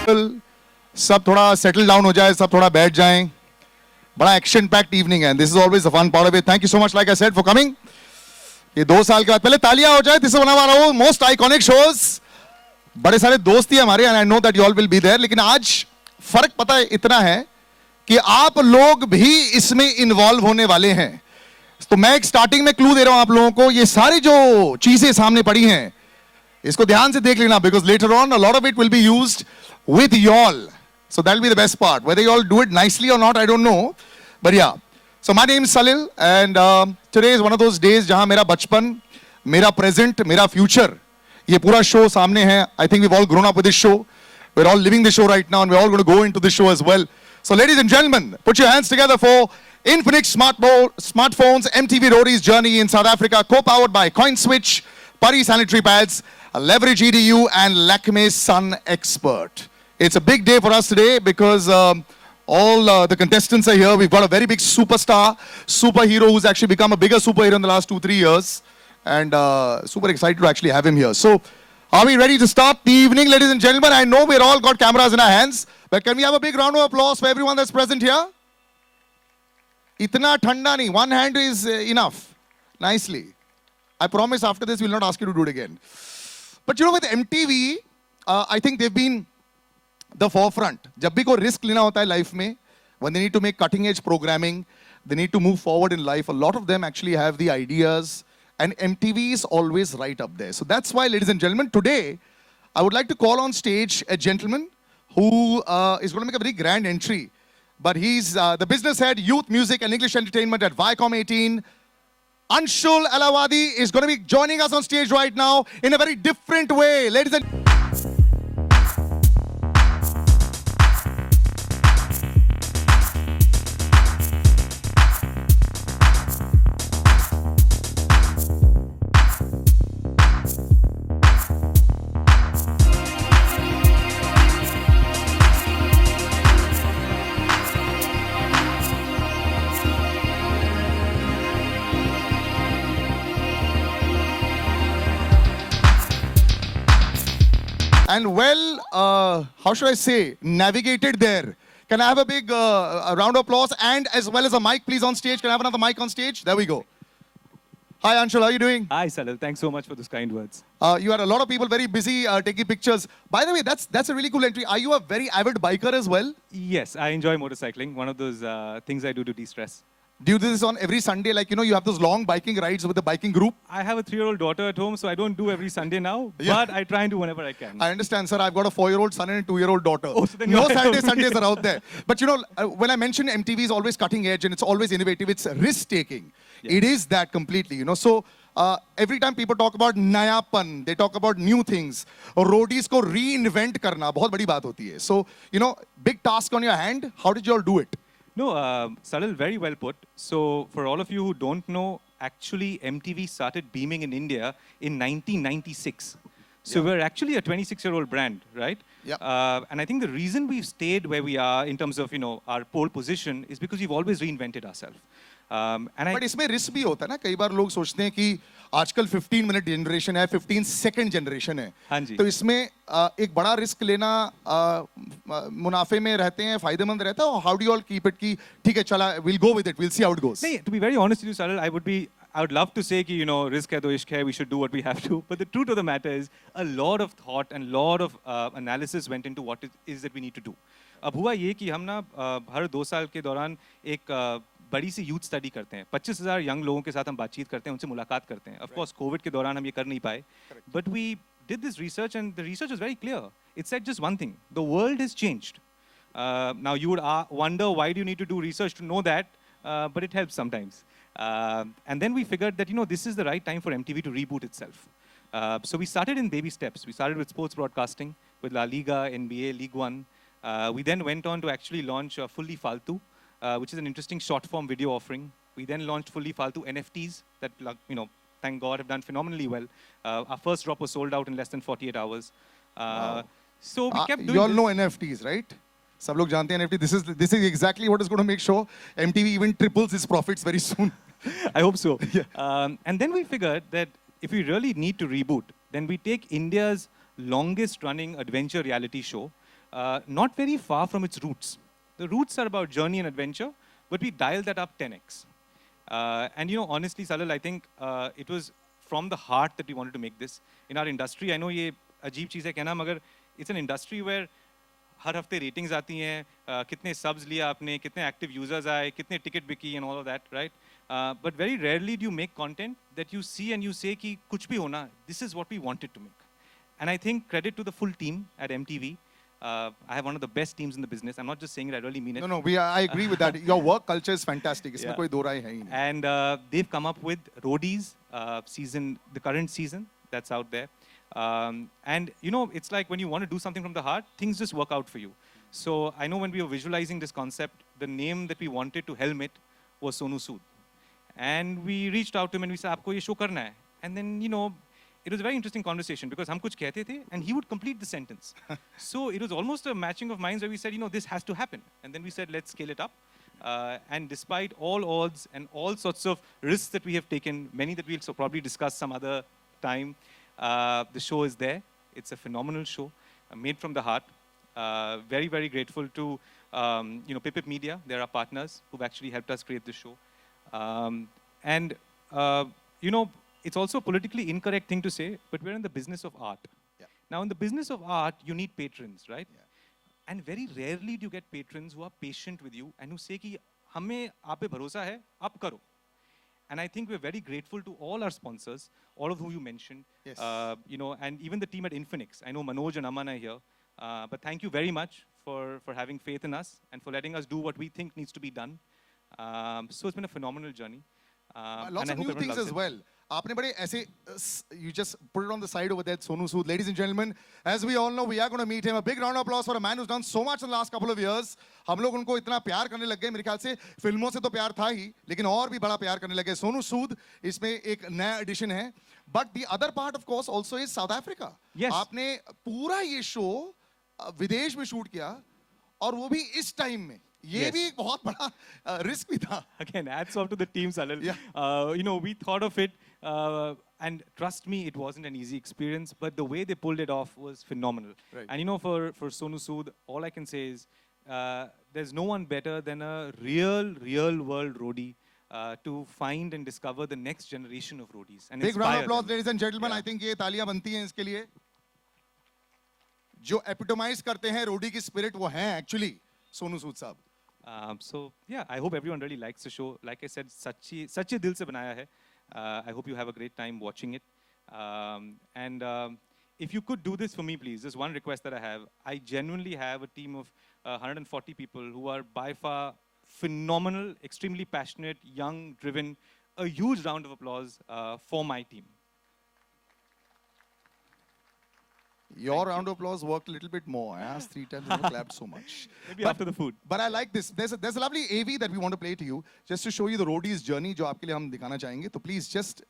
सब थोड़ा settle down हो जाए, सब थोड़ा बैठ जाएं. बड़ा एक्शन पैक्ड इवनिंग है. This is always the fun part of it. Thank you so much, like I said, for coming. ये 2 साल के बाद पहले तालियां हो जाए. This is one of our most iconic shows. बड़े सारे दोस्त ही हमारे, and I know that you all will be there. लेकिन आज फर्क पता है इतना है कि आप लोग भी इसमें इन्वॉल्व होने वाले हैं. तो मैं एक स्टार्टिंग में क्लू दे रहा हूं आप लोगों को. ये सारी जो चीजें सामने पड़ी हैं, इसको ध्यान से देख लेना, because later on a lot of it will be used with y'all. So that'll be the best part. Whether you all do it nicely or not, I don't know. But yeah. So my name is Salil, and today is one of those days जहां मेरा बचपन, मेरा present, मेरा future, ये पूरा show सामने है. I think we've all grown up with this show. We're all living the show right now, and we're all going to go into this show as well. So ladies and gentlemen, put your hands together for Infinix Smartphones MTV Roadies journey in South Africa, co-powered by CoinSwitch, Pari Sanitary Pads, Leverage EDU, and Lakme Sun Expert. It's a big day for us today because all the contestants are here. We've got a very big superstar, superhero who's actually become a bigger superhero in the last 2-3 years. And super excited to actually have him here. So, are we ready to start the evening, ladies and gentlemen? I know we're all got cameras in our hands, but can we have a big round of applause for everyone that's present here? Itna thanda nahi. One hand is enough. Nicely. I promise after this we'll not ask you to do it again. But you know, with MTV, I think they've been the forefront. जब भी कोई risk लेना होता है life में, when they need to make cutting edge programming, they need to move forward in life, a lot of them actually have the ideas, and MTV is always right up there. So that's why, ladies and gentlemen, today I would like to call on stage a gentleman who is going to make a very grand entry. But he's the business head, youth, music and English entertainment at Viacom 18. Anshul Alawadi is going to be joining us on stage right now in a very different way. Ladies and how should I say, navigated there. Can I have a big a round of applause and as well as a mic, please, on stage? Can I have another mic on stage? There we go. Hi, Anshul, how are you doing? Hi, Salil. Thanks so much for those kind words. You had a lot of people very busy taking pictures. By the way, that's a really cool entry. Are you a very avid biker as well? Yes, I enjoy motorcycling. One of those things I do to de-stress. Do you do this on every Sunday? Like, you know, you have those long biking rides with the biking group? I have a 3-year-old daughter at home, so I don't do every Sunday now, but I try and do whenever I can. I understand, sir. I've got a 4-year-old son and a 2-year-old daughter. Oh, so then no Sundays are out there. But, you know, when I mention MTV is always cutting edge and it's always innovative, it's risk-taking. Yes. It is that completely, you know. So, every time people talk about nayapan, they talk about new things. Roadies ko reinvent karna, bahut badi baat hoti hai. So, you know, big task on your hand. How did you all do it? No, Salil, very well put. So, for all of you who don't know, actually MTV started beaming in India in 1996. So we're actually a 26-year-old brand, right? Yeah. And I think the reason we've stayed where we are in terms of, you know, our pole position is because we've always reinvented ourselves. But इसमें risk भी होता है ना. कई बार लोग सोचते हैं कि आजकल 15 मिनट जनरेशन है, 15 सेकंड जनरेशन है. हाँ जी. तो इसमें एक बड़ा रिस्क लेना मुनाफे में रहते हैं, फायदेमंद रहता है. How do you all keep it कि ठीक है चला, we'll go with it, we'll see how it goes. नहीं, to be very honest with you, Salil, I would love to say कि, you know, risk है तो इश्क है, we should do what we have to. But the truth of the matter is, a lot of thought and lot of analysis went into what it is that we need to do. अब हुआ ये कि हम ना हर 2 साल के दौरान एक बड़ी सी यूथ स्टडी करते हैं. 25,000 यंग लोगों के साथ हम बातचीत करते हैं, उनसे मुलाकात करते हैं. ऑफ कोर्स कोविड के दौरान हम ये कर नहीं पाए, but we did this research and the research is very clear. It said just one thing: the world has changed. Now you would wonder why do you need to do research to know that, but it helps sometimes. And then we figured that, you know, this is the right time for MTV to reboot itself. So we started in baby steps. We started with sports broadcasting, with La Liga, NBA, League One. We then went on to actually launch Fully Faltu, which is an interesting short-form video offering. We then launched Fully Faltu NFTs that, you know, thank God, have done phenomenally well. Our first drop was sold out in less than 48 hours. Wow. So we kept doing. You all know NFTs, right? सब लोग जानते हैं NFT. This is exactly what is going to make sure MTV even triples its profits very soon. I hope so. Yeah. And then we figured that if we really need to reboot, then we take India's longest-running adventure reality show, not very far from its roots. The roots are about journey and adventure, but we dialed that up 10x. And you know, honestly, Salil, I think it was from the heart that we wanted to make this. In our industry, I know ये अजीब चीज़ है कहना, मगर it's an industry where हर हफ्ते ratings आती हैं, कितने subs लिया आपने, कितने active users आए, कितने ticket बिकी and all of that, right? But very rarely do you make content that you see and you say कि कुछ भी होना, this is what we wanted to make. And I think credit to the full team at MTV. I have one of the best teams in the business. I'm not just saying it, I really mean it. No, I agree with that. Your work culture is fantastic. इसमें कोई दो राय है ही नहीं. And they've come up with Roadies the current season that's out there. And you know, it's like when you want to do something from the heart, things just work out for you. So I know when we were visualizing this concept, the name that we wanted to helm it was Sonu Sood. And we reached out to him and we said, आपको ये show करना है. And then, you know, it was a very interesting conversation because हम कुछ कहते थे and he would complete the sentence. So it was almost a matching of minds where we said, you know, this has to happen. And then we said, let's scale it up. And despite all odds and all sorts of risks that we have taken, many that we'll probably discuss some other time, the show is there. It's a phenomenal show, made from the heart. Very, very grateful to you know, Pipip Media. They're our partners who've actually helped us create the show. And you know, it's also a politically incorrect thing to say, but we're in the business of art. Yeah. Now, in the business of art, you need patrons, right? Yeah. And very rarely do you get patrons who are patient with you and who say कि हमें आप पे भरोसा है, आप करो. And I think we're very grateful to all our sponsors, all of whom you mentioned. Yes. You know, and even the team at Infinix. I know Manoj and Aman are here. But thank you very much for having faith in us and for letting us do what we think needs to be done. So it's been a phenomenal journey. Lots of new things as well. आपने बड़े ऐसे, you just put it on the side over there, Sonu Sood. Ladies and gentlemen, as we all know, we are going to meet him. A big round of applause for a man who's done so much in the last couple of years. हम लोग उनको इतना प्यार करने लग गए, मेरे ख्याल से फिल्मों से तो प्यार था ही, लेकिन और भी बड़ा प्यार करने लगे. Sonu Sood इसमें एक नया एडिशन है. But the other part, of course, also is South Africa. Yes. आपने पूरा ये शो विदेश में शूट किया, और वो भी इस टाइम में. ये भी एक बहुत बड़ा रिस्क भी था. Again, hats off to the team, Salil. Yeah. You know, we thought of it, and trust me, it wasn't an easy experience, but the way they pulled it off was phenomenal. Right. And you know, for Sonu Sood, all I can say is, there's no one better than a real world roadie to find and discover the next generation of roadies. And big round of applause, them. ladies and gentlemen. Yeah. I think ये तालियां बनती हैं इसके लिए. जो epitomize करते हैं रोडी की spirit, वो हैं actually Sonu Sood साहब. So yeah, I hope everyone really likes the show. Like I said, सच्चे दिल से बनाया है. I hope you have a great time watching it. And if you could do this for me, please, there's one request that I have. I genuinely have a team of 140 people who are by far phenomenal, extremely passionate, young, driven. A huge round of applause for my team. Your round of applause worked a little bit more. I asked 3 times, you clapped so much. Maybe after the food. But I like this. There's a lovely AV that we want to play to you, just to show you the roadies journey, जो आपके लिए हम दिखाना चाहेंगे. So please just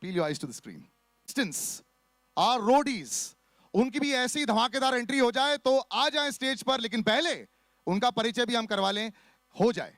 peel your eyes to the screen. Instance, our roadies, उनकी भी ऐसी धमाकेदार एंट्री हो जाए तो आ जाए स्टेज पर, लेकिन पहले उनका परिचय भी हम करवा लें, हो जाए.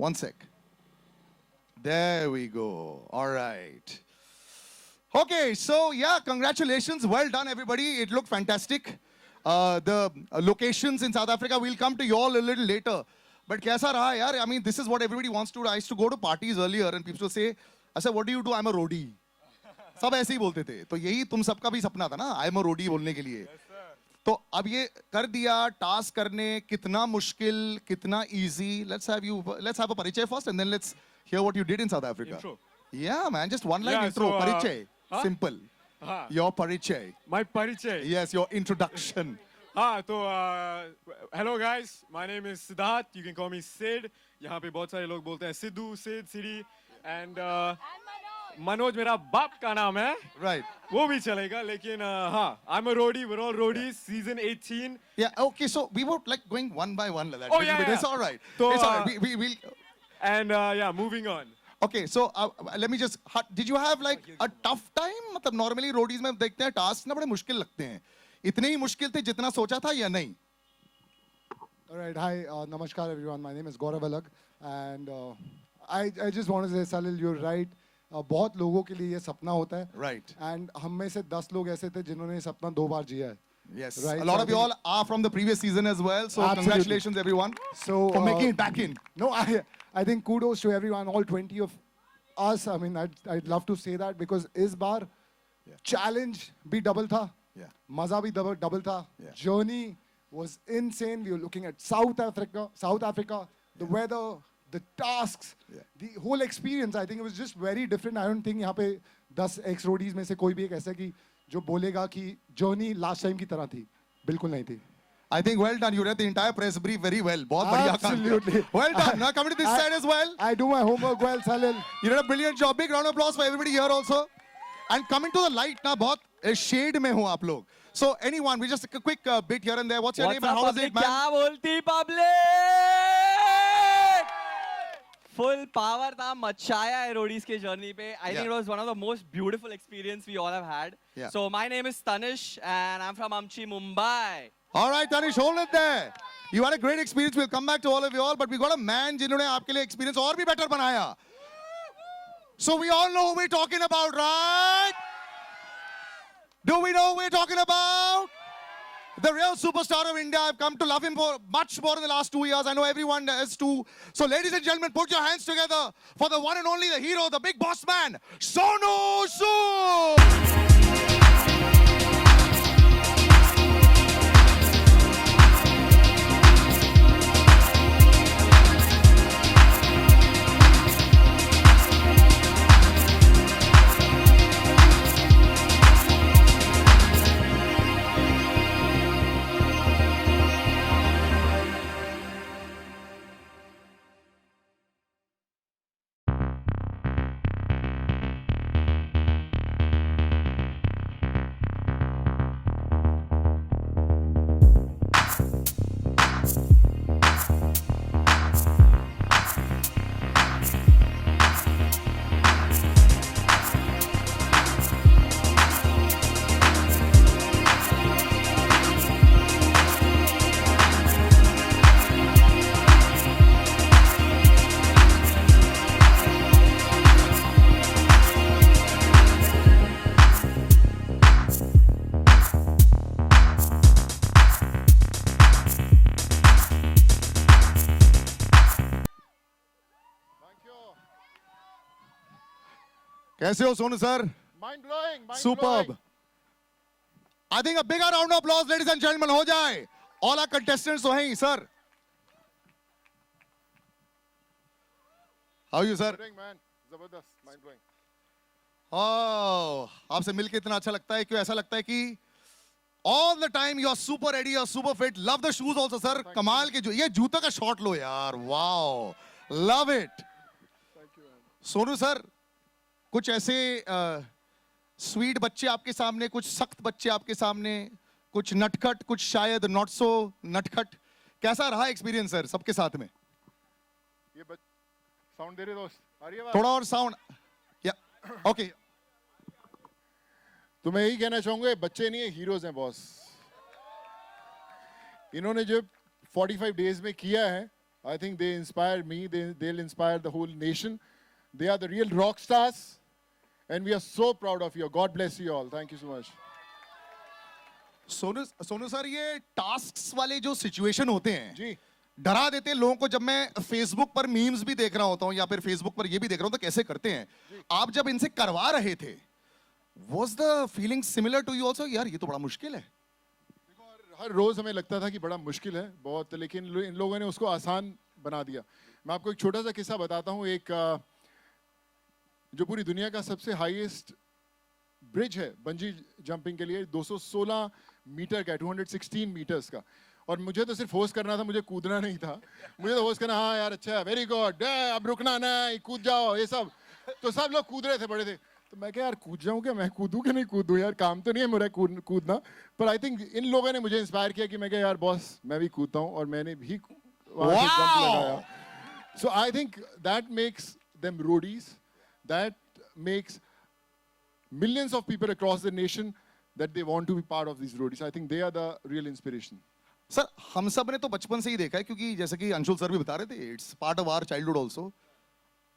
One sec. There we go. All right. Okay, so yeah, congratulations. Well done, everybody. It looked fantastic. The locations in South Africa, we'll come to you all a little later. But kaisa raha, yaar? I mean, this is what everybody wants to do. I used to go to parties earlier and people would say, I said, what do you do? I'm a roadie. सब ऐसे ही बोलते थे. तो यही तुम सबका भी सपना था ना, I'm a roadie बोलने के लिए. तो अब ये कर दिया, टास्क करने कितना मुश्किल, कितना easy. Let's have a परिचय first and then let's hear what you did in South Africa. Intro. Yeah, man, just one line Yeah, intro. so, Parichay. huh? Simple. Your parichay. My parichay. Yes, your introduction. Hello guys, my name is Siddharth. You can call me Sid. यहाँ पे बहुत सारे लोग बोलते हैं Sidhu, Sid, Siri, and Manoj मेरा बाप का नाम है. Right. वो भी चलेगा, लेकिन I'm a roadie. We're all roadies. Season 18. Yeah. Okay. So we were like going one by one like that. Oh, yeah, But yeah. it's all right. So, It's all right. We'll. And moving on. Okay. So let me just. Did you have like a tough time? मतलब normally roadies में देखते हैं tasks ना बड़े मुश्किल लगते हैं. इतने ही मुश्किल थे जितना सोचा था या नहीं? All right, hi, namaskar everyone. My name is Gaurav Alag, and I just want to say, Salil, you're right. बहुत लोगों के लिए ये सपना होता है. Right. And हम में से 10 लोग ऐसे थे जिन्होंने ये सपना 2 बार जिया है. Yes. Right, A lot so of you all are from the previous season as well. So Absolutely. congratulations everyone So for making it back in. No, I think kudos to everyone, all 20 of us. I mean, I'd love to say that because इस बार challenge भी double था. Yeah. मजा भी double था. Yeah. Journey was insane. We were looking at South Africa, the weather, the tasks, the whole experience. I think it was just very different. I don't think यहाँ पे 10 ex roadies में से कोई भी एक ऐसा कि जो बोलेगा कि journey last time की तरह थी. बिल्कुल नहीं थी. I think well done. You read the entire press brief very well. बहुत बढ़िया काम किया. Absolutely. Well done. Now coming to this side as well. I do my homework well, Salil. You did a brilliant job. Big round of applause for everybody here also. And coming to the light ना बहुत shade में हो आप लोग. So anyone, we just a quick bit here and there. What's your name and how was it, man? क्या बोलती public? Full power था, मचाया है रोडीज के जर्नी पे. I think it was one of the most beautiful experience we all have had. Yeah. So my name is Tanish and I'm from Amchi, Mumbai. All right, Tanish, hold it there. You had a great experience. We'll come back to all of you all, but we got a man जिन्होंने आपके लिए experience और भी better बनाया. So we all know who we're talking about, right? Do we know who we're talking about? The real superstar of India. I've come to love him for much more in the last 2 years. I know everyone has too. So ladies and gentlemen, put your hands together for the one and only, the hero, the big boss man, Sonu Sood. कैसे हो Sonu sir? Mind blowing. Superb. I think a bigger round of applause, ladies and gentlemen, हो जाए. All our contestants तो हैं ही, sir. How are you, sir? Doing, man. Zabardast. Mind blowing. Oh, आपसे मिलके इतना अच्छा लगता है. क्यों ऐसा लगता है कि all the time you are super ready, you are super fit. Love the shoes also, sir. कमाल के जो ये जूता का शॉट लो यार. Wow, love it. Thank you, man. Sonu sir, कुछ ऐसे स्वीट बच्चे आपके सामने, कुछ सख्त बच्चे आपके सामने, कुछ नटखट, कुछ शायद नॉट सो नटखट. कैसा रहा एक्सपीरियंस सर सबके साथ में? ये साउंड दे रहे दोस्त. आ रही है आवाज? थोड़ा और साउंड. या ओके. तो मैं यही कहना चाहूंगा, बच्चे नहीं है, हीरोज हैं बॉस. इन्होंने जो 45 डेज में किया है, I think they inspire me. They'll inspire the whole nation. They are the real rock stars. And we are so proud of you. God bless you all. Thank you so much. Sonu sir, ये tasks वाले जो situation होते हैं जी डरा देते हैं लोगों को। जब मैं फेसबुक पर मीम्स भी देख रहा होता हूं या फिर फेसबुक पर ये भी देख रहा हूं तो कैसे करते हैं, आप जब इनसे करवा रहे थे, was the feeling similar to you also? यार ये तो बड़ा मुश्किल है। हर रोज हमें लगता था कि बड़ा मुश्किल है बहुत, लेकिन इन लोगों ने उसको आसान बना दिया। मैं आपको एक छोटा सा किस्सा बताता हूँ। एक जो पूरी दुनिया का सबसे हाईएस्ट ब्रिज है बंजी जंपिंग के लिए, 216 मीटर का है, 216 मीटर्स का। और मुझे तो सिर्फ होस्ट करना था, मुझे कूदना नहीं था। मुझे तो होस्ट करना, हाँ यार अच्छा है, वेरी गुड, अब रुकना नहीं, कूद जाओ, ये सब। तो सब लोग कूद रहे थे, बड़े थे। तो मैं क्या यार कूद जाऊँ क्या, मैं कूदूँ कि नहीं कूदूँ यार, काम तो नहीं है मेरा कूदना। पर आई थिंक इन लोगों ने मुझे इंस्पायर किया कि मैं क्या यार बॉस मैं भी कूदता हूँ, और मैंने भी वहाँ से जंप लगाया। So I think that makes them roadies, that makes millions of people across the nation that they want to be part of these roadies. I think they are the real inspiration. Sir हम सब ने तो बचपन से ही देखा है, क्योंकि जैसे कि अंशुल सर भी बता रहे थे, it's part of our childhood also.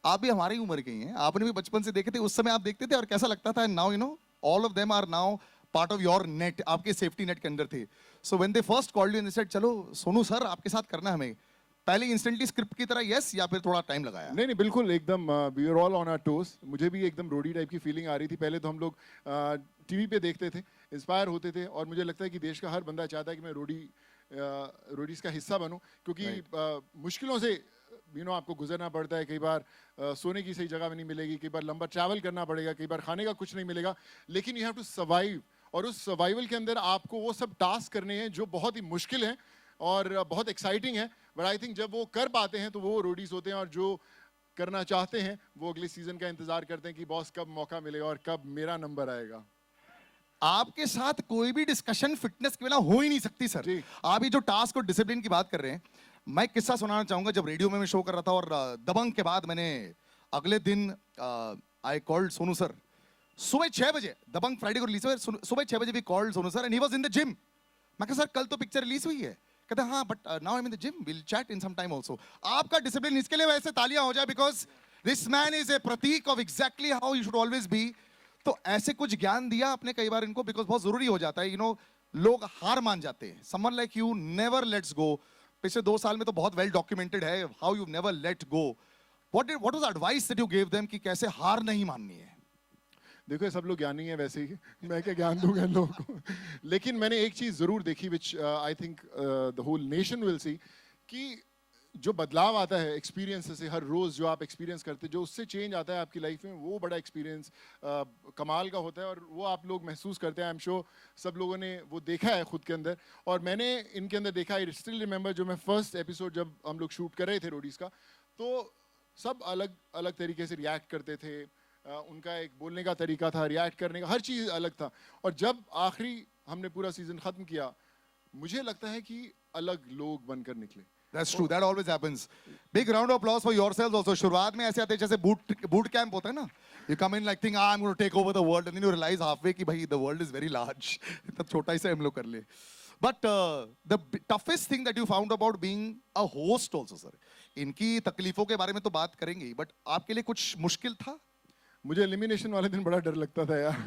आप भी हमारी उम्र के ही हैं, आपने भी बचपन से देखे थे, उस समय आप देखते थे और कैसा लगता था। Now you know all of them are now part of your net, आपके सेफ्टी नेट के अंदर थे। So when they first called you and said चलो सोनू सर आपके साथ करना है हमें, पहले इंस्टेंटली स्क्रिप्ट की तरह यस या फिर थोड़ा टाइम लगाया? नहीं नहीं बिल्कुल एकदम we are all on our toes. मुझे भी एकदम रोडी टाइप की फीलिंग आ रही थी। पहले तो हम लोग टीवी पे देखते थे, इंस्पायर होते थे, और मुझे लगता है कि देश का हर बंदा चाहता है कि मैं रोडीज का हिस्सा बनूं, क्योंकि मुश्किलों से आपको गुजरना पड़ता है। कई बार सोने की सही जगह में नहीं मिलेगी, कई बार लंबा ट्रैवल करना पड़ेगा, कई बार खाने का कुछ नहीं मिलेगा, लेकिन यू हैव टू सर्वाइव। और उस सर्वाइवल के अंदर आपको वो सब टास्क करने हैं जो बहुत ही मुश्किल है और बहुत एक्साइटिंग है। बट आई थिंक जब वो कर पाते हैं तो वो रोडीज होते हैं, और जो करना चाहते हैं वो अगले सीजन का इंतजार करते हैं कि बॉस कब मौका मिलेगा और कब मेरा नंबर आएगा। आपके साथ कोई भी डिस्कशन फिटनेस के बिना हो ही नहीं सकती सर। आप ये जो टास्क और डिसिप्लिन की बात कर रहे हैं, मैं एक किस्सा सुनाना चाहूंगा। जब रेडियो में मैं शो कर रहा था और दबंग के बाद मैंने अगले दिन आई कॉल्ड सोनू सर सुबह 6 बजे, दबंग फ्राइडे को रिलीज हुआ, सुबह 6 बजे भी called Sonu sir and he was in the gym. मैं कहा सर कल तो पिक्चर रिलीज हुई है। कहते हैं हाँ but now I am in the gym, will chat in some time also. आपका डिसिप्लिन, इसके लिए वैसे तालियां हो जाए, because this man is a प्रतीक of exactly how you should always be. तो ऐसे कुछ ज्ञान दिया आपने कई बार इनको, बिकॉज बहुत जरूरी हो जाता है। लोग हार मान जाते हैं। Someone like you never let's go. पिछले 2 साल में तो बहुत वेल डॉक्यूमेंटेड है how you never let go. What was advice that you give them कि कैसे हार नहीं माननी है? देखो ये सब लोग ज्ञानी हैं वैसे ही, मैं क्या ज्ञान दूंगा इन लोगों को। लेकिन मैंने एक चीज़ ज़रूर देखी which I think the whole nation will see, कि जो बदलाव आता है एक्सपीरियंस से, हर रोज़ जो आप एक्सपीरियंस करते हैं, जो उससे चेंज आता है आपकी लाइफ में, वो बड़ा एक्सपीरियंस कमाल का होता है, और वो आप लोग महसूस करते हैं। आई एम श्योर सब लोगों ने वो देखा है खुद के अंदर, और मैंने इनके अंदर देखा। आई स्टिल रिमेंबर जो मैं फर्स्ट एपिसोड जब हम लोग शूट कर रहे थे रोडीज़ का, तो सब अलग अलग तरीके से रिएक्ट करते थे। उनका एक बोलने का तरीका था, रिएक्ट करने का, हर चीज़ अलग था। और जब आखिरी हमने पूरा सीजन खत्म किया, मुझे लगता है कि अलग लोग बनकर निकले। That's true. That always happens. Big round of applause for yourselves also. शुरुआत में ऐसे आते हैं जैसे boot camp होता है ना. You come in like think I'm going to take over the world, and then you realize halfway कि भाई the world is very large. इतना छोटा ही से हम लोग कर ले. But the toughest thing that you found about being a host also, sir. इनकी तकलीफों के बारे में तो बात करेंगे ही, but आपके लिए कुछ मुश्किल था? मुझे एलिमिनेशन वाले दिन बड़ा डर लगता था यार।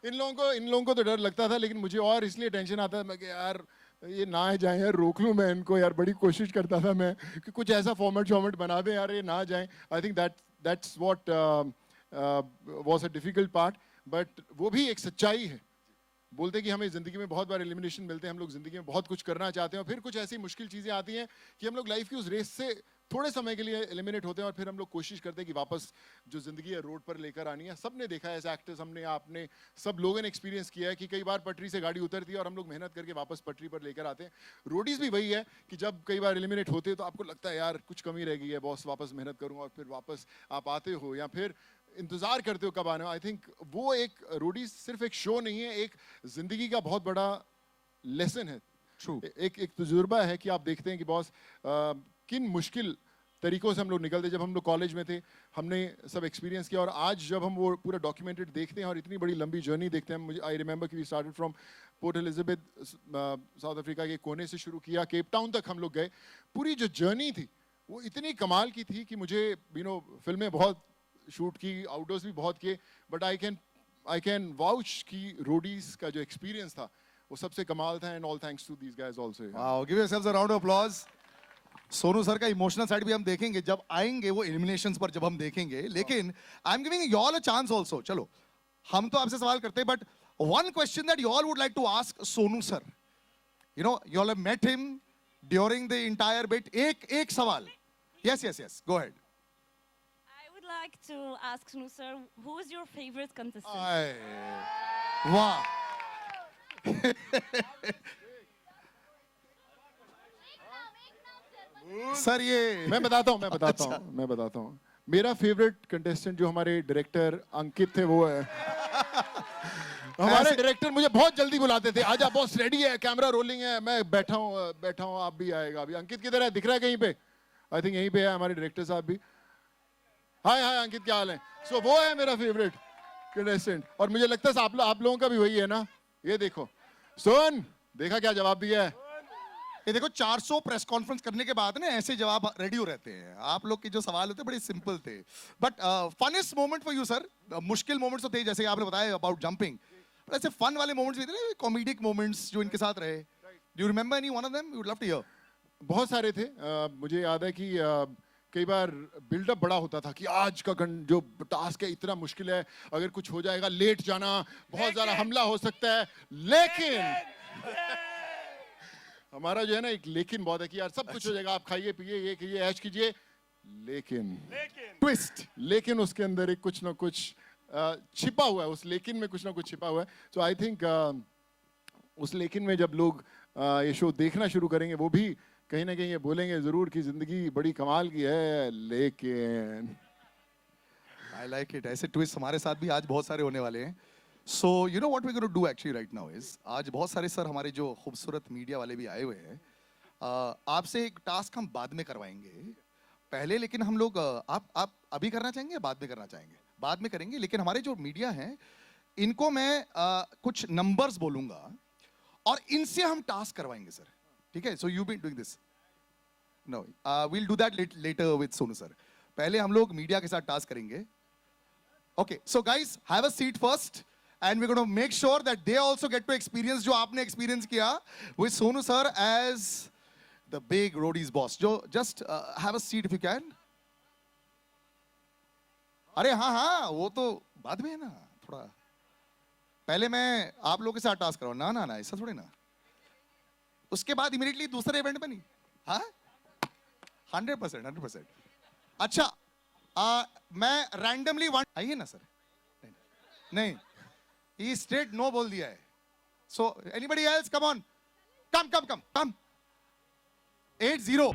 इन लोगों को तो डर लगता था, लेकिन मुझे और इसलिए टेंशन आता था, मैं कि यार ये ना जाए यार, रोक लूँ मैं इनको यार। बड़ी कोशिश करता था मैं कि कुछ ऐसा फॉर्मेट बना दे यार, ये ना जाए। आई think that's what was a difficult part, but वो भी एक सच्चाई है। बोलते कि हमें ज़िंदगी में बहुत बार एलिमिनेशन मिलते हैं, हम लोग ज़िंदगी में बहुत कुछ करना चाहते हैं, और फिर कुछ ऐसी मुश्किल चीज़ें आती हैं कि हम लोग लाइफ की उस रेस से थोड़े समय के लिए एलिमिनेट होते हैं, और फिर हम लोग कोशिश करते हैं कि वापस जो ज़िंदगी है रोड पर लेकर आनी है। सबने देखा है, एज एक्टर्स हमने, आपने, सब लोगों ने एक्सपीरियंस किया है कि कई बार पटरी से गाड़ी उतरती है और हम लोग मेहनत करके वापस पटरी पर लेकर आते हैं। रोडीज़ भी वही है कि जब कई बार एलिमिनेट होते हैं तो आपको लगता है यार कुछ कमी रह गई है, बॉस वापस मेहनत करूँगा, और फिर वापस आप आते हो या फिर इंतज़ार करते हो कब आने हो। आई थिंक वो एक रोडीज़ सिर्फ एक शो नहीं है, एक ज़िंदगी का बहुत बड़ा लेसन है। True. एक तजुर्बा है कि आप देखते हैं कि बॉस किन मुश्किल तरीकों से हम लोग निकलते। जब हम लोग कॉलेज में थे हमने सब एक्सपीरियंस किया, और आज जब हम वो पूरा डॉक्यूमेंटेड देखते हैं और इतनी बड़ी लंबी जर्नी देखते हैं, मुझे आई रिमेंबर कि we started from Port Elizabeth South Africa के कोने से शुरू किया, केप टाउन तक हम लोग गए। पूरी जो जर्नी थी वो इतनी कमाल की थी कि मुझे फिल्में बहुत शूट की, आउटडोर्स भी बहुत किए, बट आई कैन वाउच कि रोडीज का जो एक्सपीरियंस था वो सबसे कमाल था, and all thanks to these guys also. Wow, give yourselves a round of applause. Sonu sir का इमोशनल साइड भी हम देखेंगे जब आएंगे वो एलिमिनेशंस पर, जब हम देखेंगे। लेकिन I am giving you all a chance also. चलो हम तो आपसे सवाल करते हैं, but one question that you all would like to ask Sonu sir, you all have met him during the entire bit. एक सवाल। Yes go ahead. I would like to ask Sonu sir, who is your favorite contestant? वाह। Sir ये मैं बताता हूँ मेरा favourite contestant जो हमारे डायरेक्टर अंकित थे वो है। हमारे डायरेक्टर मुझे बहुत जल्दी बुलाते थे, आजा बॉस रेडी है, कैमरा रोलिंग है, मैं बैठा हूँ आप भी आएगा। अभी अंकित किधर है, दिख रहा है कहीं पे? आई थिंक यहीं पे है हमारे डायरेक्टर साहब भी। हाय अंकित, क्या हाल है? सो वो है मेरा फेवरेट कंटेस्टेंट, और मुझे लगता है आप लोगों का भी वही है ना। ये देखो सोन, देखा क्या जवाब दिया है? ये देखो 400 प्रेस कॉन्फ्रेंस करने के बाद ना ऐसे जवाब रेडी हो रहते हैं। आप लोग के जो सवाल होते बड़े सिंपल थे, but funniest moment for you sir. मुश्किल मोमेंट्स तो थे जैसे आपने बताया अबाउट जंपिंग, बट ऐसे फन वाले मोमेंट्स भी थे ना, कॉमेडिक मोमेंट्स जो इनके साथ रहे। Do you remember any one of them? We would love to hear. बहुत सारे थे। मुझे याद है कि कई बार बिल्डअप बड़ा होता था कि आज का जो टास्क है इतना मुश्किल है, अगर कुछ हो जाएगा, लेट जाना, बहुत ज्यादा हमला हो सकता है। लेकिन हमारा जो है ना एक लेकिन बहुत है कि यार सब कुछ हो जाएगा, आप खाइए पिए ये कीजिए ऐश कीजिए, लेकिन ट्विस्ट। लेकिन उसके अंदर एक कुछ ना कुछ छिपा हुआ है, उस लेकिन में कुछ ना कुछ छिपा हुआ है। तो आई थिंक उस लेकिन में जब लोग ये शो देखना शुरू करेंगे वो भी कहीं ना कहीं ये बोलेंगे जरूर कि जिंदगी बड़ी कमाल की है, लेकिन आई लाइक इट। ऐसे ट्विस्ट हमारे साथ भी आज बहुत सारे होने वाले हैं। So you know what we gonna do actually right now is, आज बहुत सारे सर हमारे जो खूबसूरत मीडिया वाले भी आए हुए हैं। आपसे एक टास्क हम बाद में करवाएंगे पहले, लेकिन हम लोग आप अभी करना चाहेंगे या बाद में करना चाहेंगे? बाद में करेंगे, लेकिन हमारे जो मीडिया हैं इनको मैं कुछ नंबर्स बोलूंगा और इनसे हम टास्क करवाएंगे सर, ठीक है? So you been doing this. No, we'll do that later with Sonu sir. पहले हम लोग मीडिया के साथ टास्क करेंगे। Okay, so guys have a seat first, and we're going to make sure that they also get to experience जो आपने experience किया with Sonu sir as the big roadies boss. जो just have a seat if you can. अरे हाँ वो तो बाद में है ना, थोड़ा पहले मैं आप लोगों के साथ टास्क कराऊँ ना ऐसा थोड़ी ना, उसके बाद इमीडिएटली दूसरे इवेंट में नहीं। हाँ 100%। अच्छा मैं रैंडमली वन आइए ना सर। नहीं ये स्ट्रेट नो बोल दिया है। So anybody else, come on, come 80।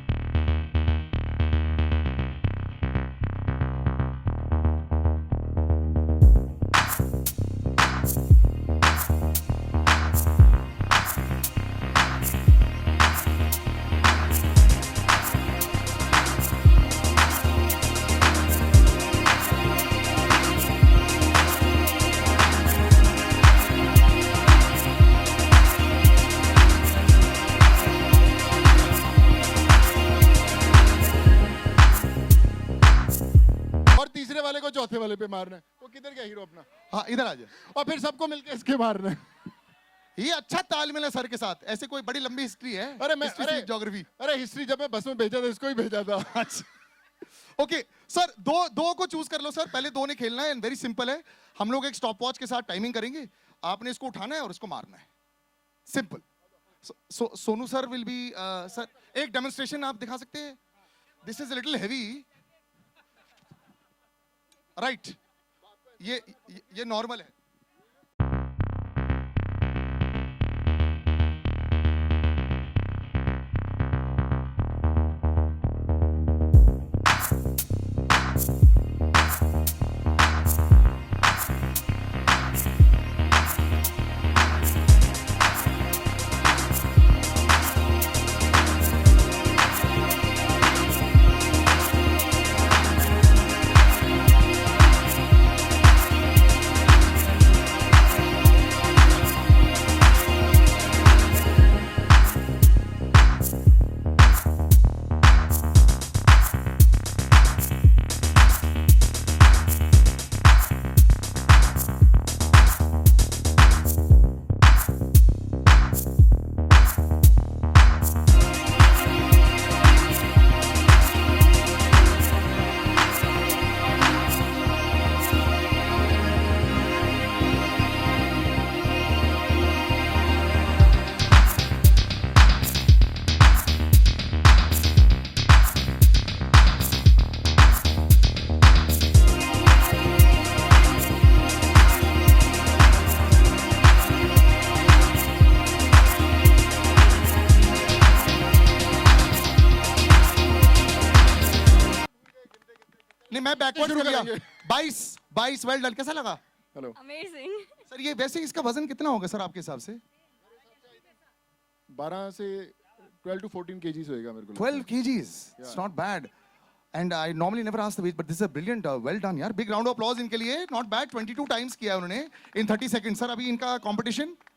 वाले को चौथे वाले पे मारना है। वो किधर गया हीरो अपना? हाँ इधर आ जाए, और फिर सबको मिलके इसके मारना है। ये अच्छा तालमेल है सर के साथ। ऐसे कोई बड़ी लंबी हिस्ट्री है? ज्योग्राफी। अरे हिस्ट्री जब मैं बस में भेजा था इसको ही भेजा था। ओके सर, दो को चूज कर लो सर। पहले दो ने खेलना है, वेरी सिंपल है। हम लोग एक स्टॉप वॉच के साथ टाइमिंग करेंगे, आपने इसको उठाना है और इसको मारना है, simple. Sonu sir will be sir, एक डेमोन्स्ट्रेशन आप दिखा सकते हैं? This is little heavy, right? ये नॉर्मल है। मैं बैकवर्ड शुरू कर लिया। करेंगे। 22 वेल डन। कैसा लगा हेलो Amazing. सर? ये वैसे इसका वजन कितना होगा सर आपके हिसाब से? 12 से 12 to 14 kgs होएगा मेरे को लगता 12 kgs. It's not bad. And I normally never ask the weight, but this is a brilliant, well done यार. Big round of applause इनके लिए. Not bad. 22 times किया है उन्होंने in 30 seconds. सर अभी इनका competition. है।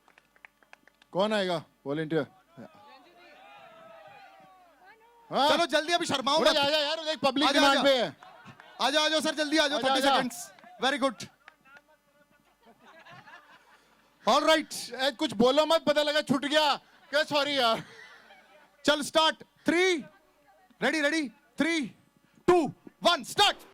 कौन आएगा वॉलंटियर? हाँ चलो जल्दी, अभी शर्माओ उधर मत. आजा यार, एक पब्लिक आजा, डिमांड आजा। पे है। आ जाओ सर, जल्दी आ जाओ. आजा, 30 आजा। seconds. Very good. All right. कुछ बोलो मत, पता लगा छूट गया क्या? सॉरी यार। चल start. 3. Ready. 3, 2, 1, start.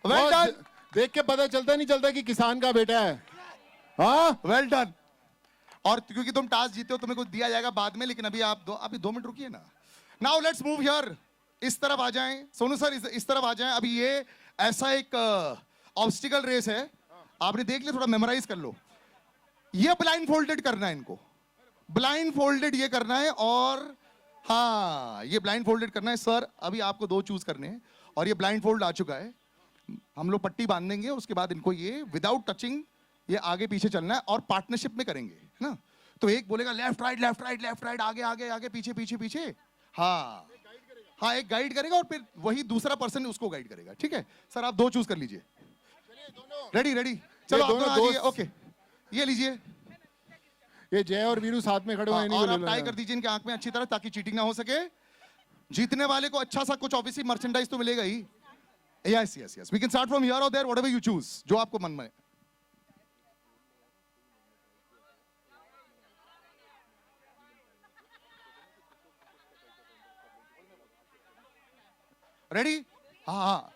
Well बहुत done. देख के पता चलता नहीं चलता कि किसान का बेटा है। हाँ वेल डन। और क्योंकि तुम टास्क जीते हो तुम्हें कुछ दिया जाएगा बाद में, लेकिन अभी आप अभी 2 मिनट रुकिए ना। Now let's move here. इस तरफ आ जाएं सोनू सर, इस तरफ आ जाएं। अभी ये ऐसा एक ऑब्स्टिकल रेस है, आपने देख लिया, थोड़ा मेमोराइज कर लो। ये ब्लाइंड फोल्डेड करना है इनको, ब्लाइंड फोल्डेड ये करना है। और हाँ, ये ब्लाइंड फोल्डेड करना है सर। अभी आपको 2 चूज करने हैं और ये ब्लाइंड फोल्ड आ चुका है। हम लोग पट्टी बांध देंगे, उसके बाद इनको ये विदाउट टचिंग ये आगे पीछे चलना है और पार्टनरशिप में करेंगे, है ना? तो एक बोलेगा left right left right left right, आगे आगे आगे पीछे पीछे पीछे। हाँ हाँ, एक गाइड करेगा और फिर वही दूसरा पर्सन उसको गाइड करेगा। ठीक है सर, आप 2 चूज कर लीजिए। रेडी चलो आप दोनों आ जाइए। ओके, ये लीजिए। ये जय और वीरू साथ में खड़े हुए हैं, और आप नहीं टाई कर दीजिए इनके आंख में अच्छी तरह, ताकि चीटिंग ना हो सके। जीतने वाले को अच्छा सा कुछ ऑब्वियसली मर्चेंडाइज तो मिलेगा ही। Yes we can start from here और देयर, व्हाटएवर यू चूज, जो आपको मन में। रेडी? हाँ।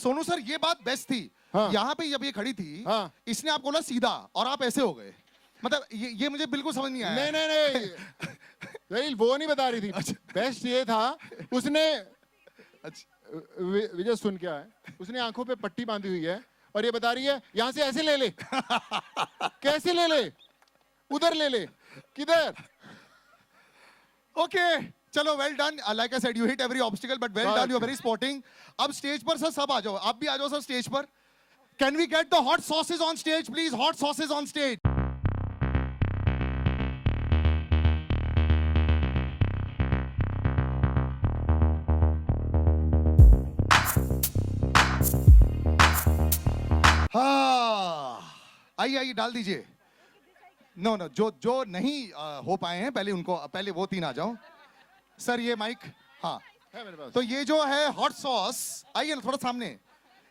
सोनू सर ये बात बेस्ट थी। हाँ। यहाँ पे जब ये खड़ी थी, हाँ। इसने आपको बोला सीधा और आप ऐसे हो गए। मतलब ये मुझे बिल्कुल समझ नहीं आया। नहीं नहीं वो नहीं बता रही थी। बेस्ट ये था, उसने विजय सुन क्या है, उसने आंखों पे पट्टी बांधी हुई है और ये बता रही है यहां से ऐसे ले ले। कैसे ले ले, उधर ले ले, किधर? ओके चलो, well done. Like I said, you hit every obstacle but well done, you are very sporting. अब स्टेज पर सर सब आ जाओ, आप भी आ जाओ सर स्टेज पर। Can we get the hot sausage on stage please? Hot sausage on stage. हाँ आइए आइए डाल दीजिए। नो नो, जो नहीं हो पाए हैं पहले उनको, पहले वो 3 आ जाओ। सर ये माइक, हाँ है मेरे पास। तो ये जो है हॉट सॉस, आइए ना थोड़ा सामने।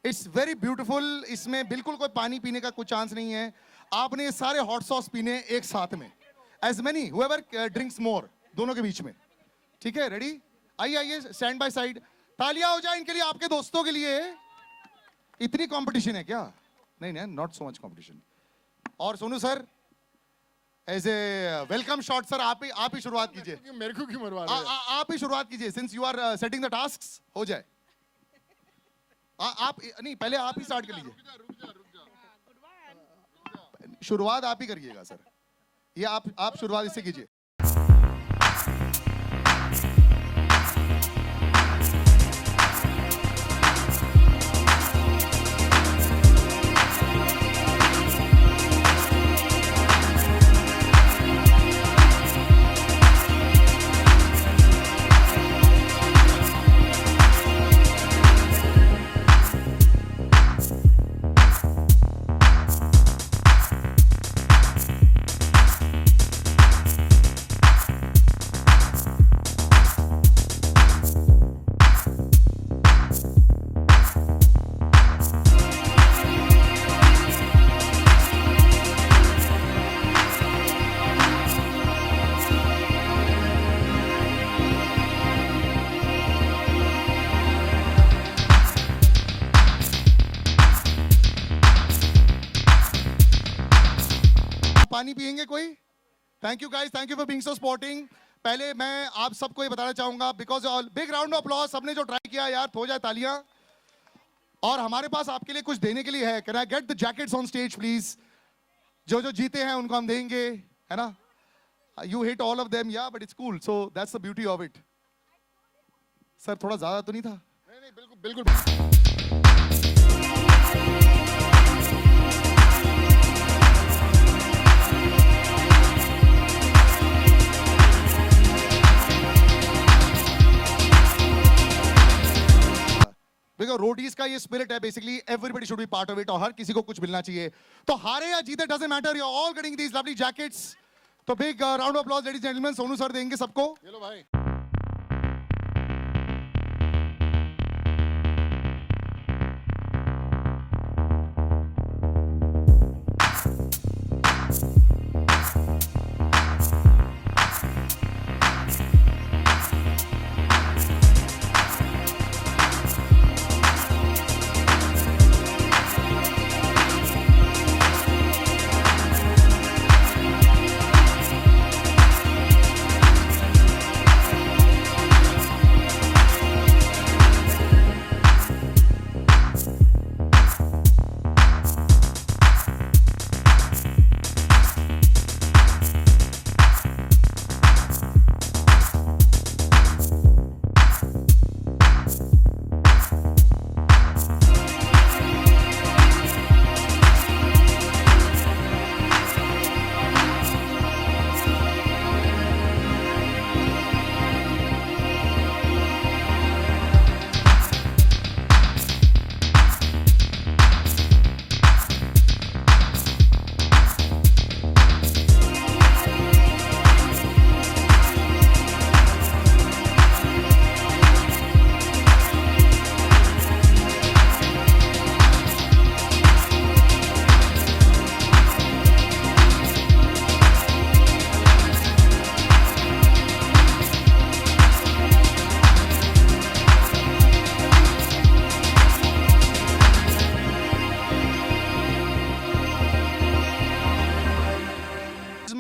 इट्स वेरी ब्यूटीफुल, इसमें बिल्कुल कोई पानी पीने का कोई चांस नहीं है। आपने ये सारे हॉट सॉस पीने एक साथ में, एज मेनी हुएवर ड्रिंक्स मोर, दोनों के बीच में। ठीक है, रेडी? आइए आइए, स्टैंड बाय साइड। तालियां हो जाए इनके लिए, आपके दोस्तों के लिए। इतनी कंपटीशन है क्या? नहीं नहीं, नॉट सो मच कंपटीशन। और Sonu sir as a welcome shot sir, आप ही शुरुआत कीजिए। मेरे को क्यों मरवा रहे हो? आप ही शुरुआत कीजिए, since you are setting the tasks. हो जाए आप नहीं, पहले आप ही स्टार्ट कर लीजिए। शुरुआत आप ही करिएगा सर, ये आप शुरुआत इससे कीजिए। पानी पिएंगे कोई? Thank you guys, thank you for being so sporting. पहले मैं आप सबको ये बताना चाहूंगा, because big round of applause, सबने जो ट्राई किया यार, हो जाए तालियां। और हमारे पास आपके लिए कुछ देने के लिए है। Can I get the jackets on stage please? जो जो जीते हैं उनको हम देंगे, है ना? You hit all of them, या but it's cool, so that's the beauty of it. Sir थोड़ा ज्यादा तो नहीं था? नहीं नहीं, बिल्कुल बिल्कुल। बिकॉज रोडीज का ये स्पिरिट है, basically everybody should be part of it, और हर किसी को कुछ मिलना चाहिए। तो हारे या जीते doesn't matter, you are all getting these lovely jackets. तो big round of applause ladies and gentleman, Sonu sir देंगे सबको। ये लो भाई।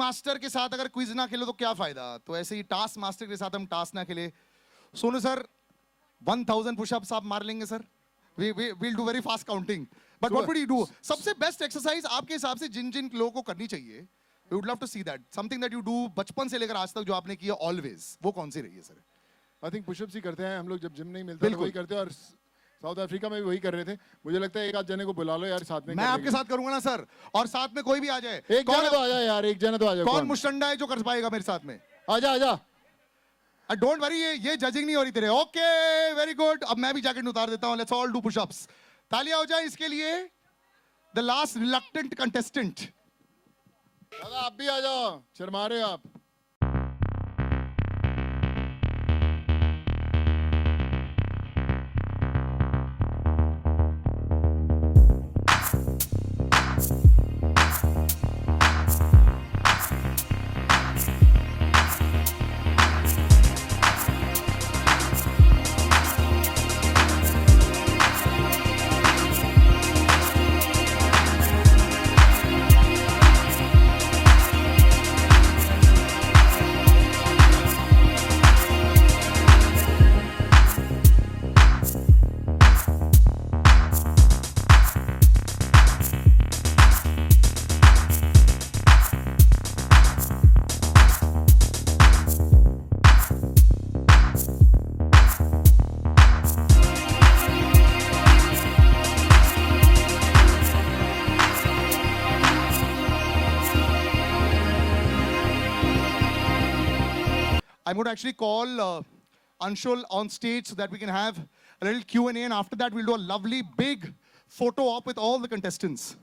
मास्टर के साथ अगर क्विज ना खेलो तो क्या फायदा, तो ऐसे ही टास्क मास्टर के साथ हम टास्क ना खेले. सोनू सर 1000 पुशअप्स आप मार लेंगे sir. we'll do very fast counting, but what would you do? सबसे बेस्ट एक्सरसाइज आपके हिसाब से जिन जिन लोगों को करनी चाहिए, we would love to see that something that you do बचपन से लेकर आज तक जो आपने किया always, वो कौन सी रही है सर? आई थिंक पुशअप्स ही करते हैं हम लोग, जब जिम नहीं मिलता तो वही करते हैं, और साउथ अफ्रीका में भी वही कर रहे थे. मुझे लगता है एक आध जने को बुला लो यार साथ में. मैं आपके साथ करूंगा ना सर, और साथ में कोई भी आ जाए. एक जना तो आ जाए यार, एक जना तो आ जाए. कौन मुस्टंडा है जो कर पाएगा मेरे साथ में? आजा आजा. डोंट वरी, ये जजिंग नहीं हो रही तेरे. Okay, very good. अब मैं भी जैकेट उतार देता हूं. Let's all do pushups. तालियां हो जाए इसके लिए. The last reluctant contestant. दादा आप भी आ जाओ, शर्मा रहे हो आप. I'm going to actually call Anshul on stage so that we can have a little Q&A, and after that we'll do a lovely big photo op with all the contestants.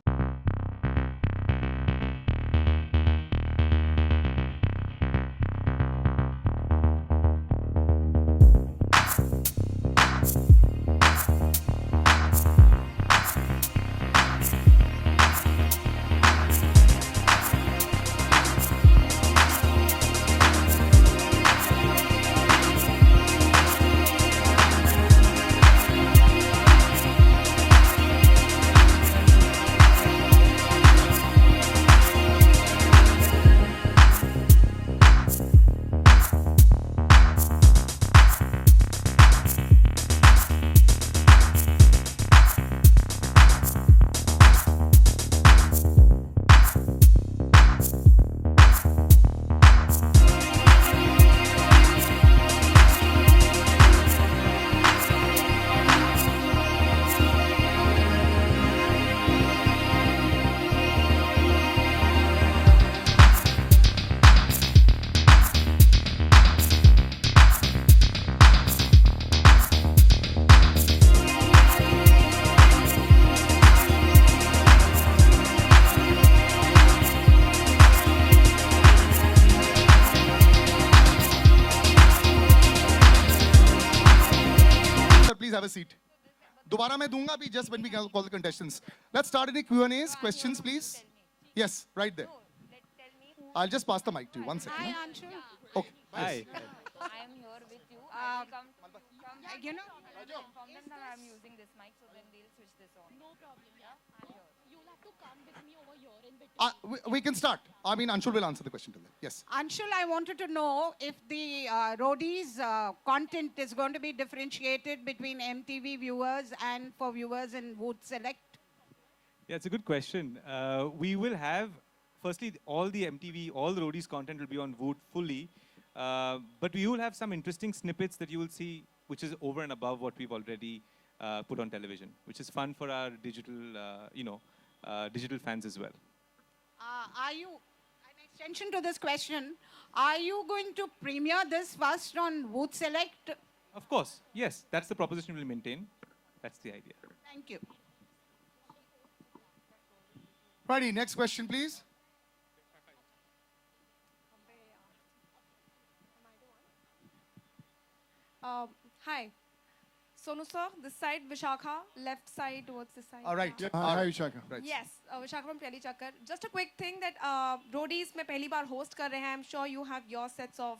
Have a seat. दोबारा मैं दूंगा अभी just when we call the contestants. Let's start any Q&As, questions please. Yes, right there. I'll just pass the mic to you. One second. Hi, Anshul. Okay. Hi. I am here with you. You know, inform them that I'm using this mic, so then they'll switch this on. No problem, yeah. I'm here. You'll have to come with me over here in between. We can start. I mean, Anshul will answer the question to them. Yes. Anshul, I wanted to know if the Roadies content is going to be differentiated between MTV viewers and for viewers in Wood Select. Yeah, it's a good question. We will have, firstly, all the MTV, all the Roadies content will be on Voot fully. But we will have some interesting snippets that you will see, which is over and above what we've already put on television, which is fun for our digital, digital fans as well. Are you, an extension to this question, are you going to premiere this first on Wood Select? Of course, yes, that's the proposition we'll maintain. That's the idea. Thank you. Righty, next question please. Hi. Sonu sir, this side, Vishakha, left side towards this side. All right. Hi Vishakha. Right. Yes, Vishakha from Pehli Chakkar. Just a quick thing that Roadies में पहली बार host कर रहे हैं. I'm sure you have your sets of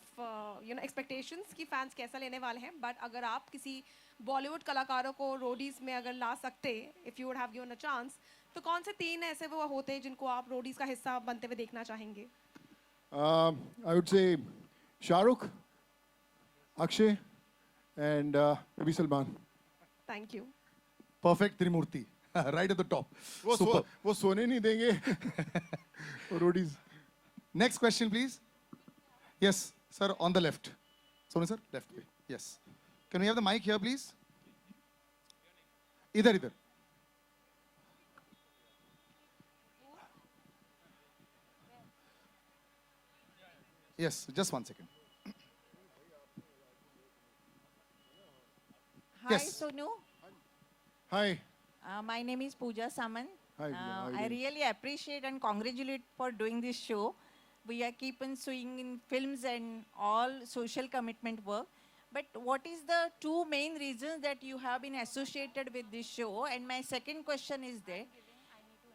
expectations कि fans कैसा लेने वाले हैं. But अगर आप किसी Bollywood कलाकारों को Roadies में अगर ला सकते, if you would have given a chance, तो कौन से तीन ऐसे वो होते हैं जिनको आप Roadies का हिस्सा बनते हुए देखना चाहेंगे? I would say Shah Rukh, Akshay, and maybe Salman. Thank you. Perfect Trimurti. Right at the top. Super. वो सोने नहीं देंगे. Roadies. Next question, please. Yes, sir, on the left. Sonu sir, left way. Yes. Can we have the mic here, please? Either. Yes, just 1 second. Hi, Yes. Sonu. Hi. My name is Pooja Saman. Hi, Pooja. How are you I doing? really appreciate and congratulate for doing this show. We are keep on seeing in films and all social commitment work. But what is the two main reasons that you have been associated with this show? And my second question is there.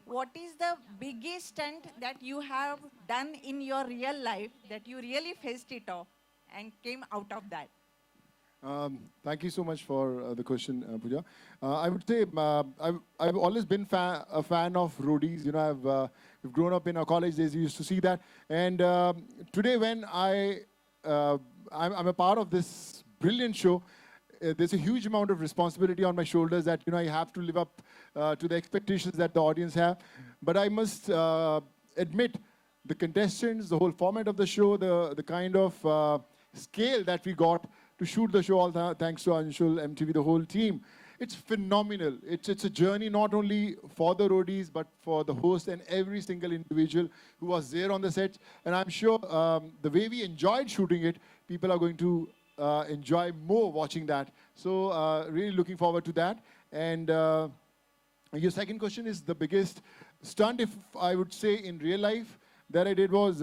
What is the biggest stunt that you have done in your real life that you really faced it off and came out of that? Thank you so much for the question, Pooja. I would say I've always been a fan of roadies. You know, we've grown up in our college days. We used to see that. And today, when I'm a part of this brilliant show, there's a huge amount of responsibility on my shoulders that I have to live up to the expectations that the audience have. But I must admit, the contestants, the whole format of the show, the kind of scale that we got to shoot the show, all thanks to Anshul, MTV, the whole team. It's phenomenal. It's a journey not only for the roadies, but for the host and every single individual who was there on the set. And I'm sure the way we enjoyed shooting it, people are going to enjoy more watching that. So really looking forward to that. And your second question is the biggest stunt, if I would say, in real life that I did was,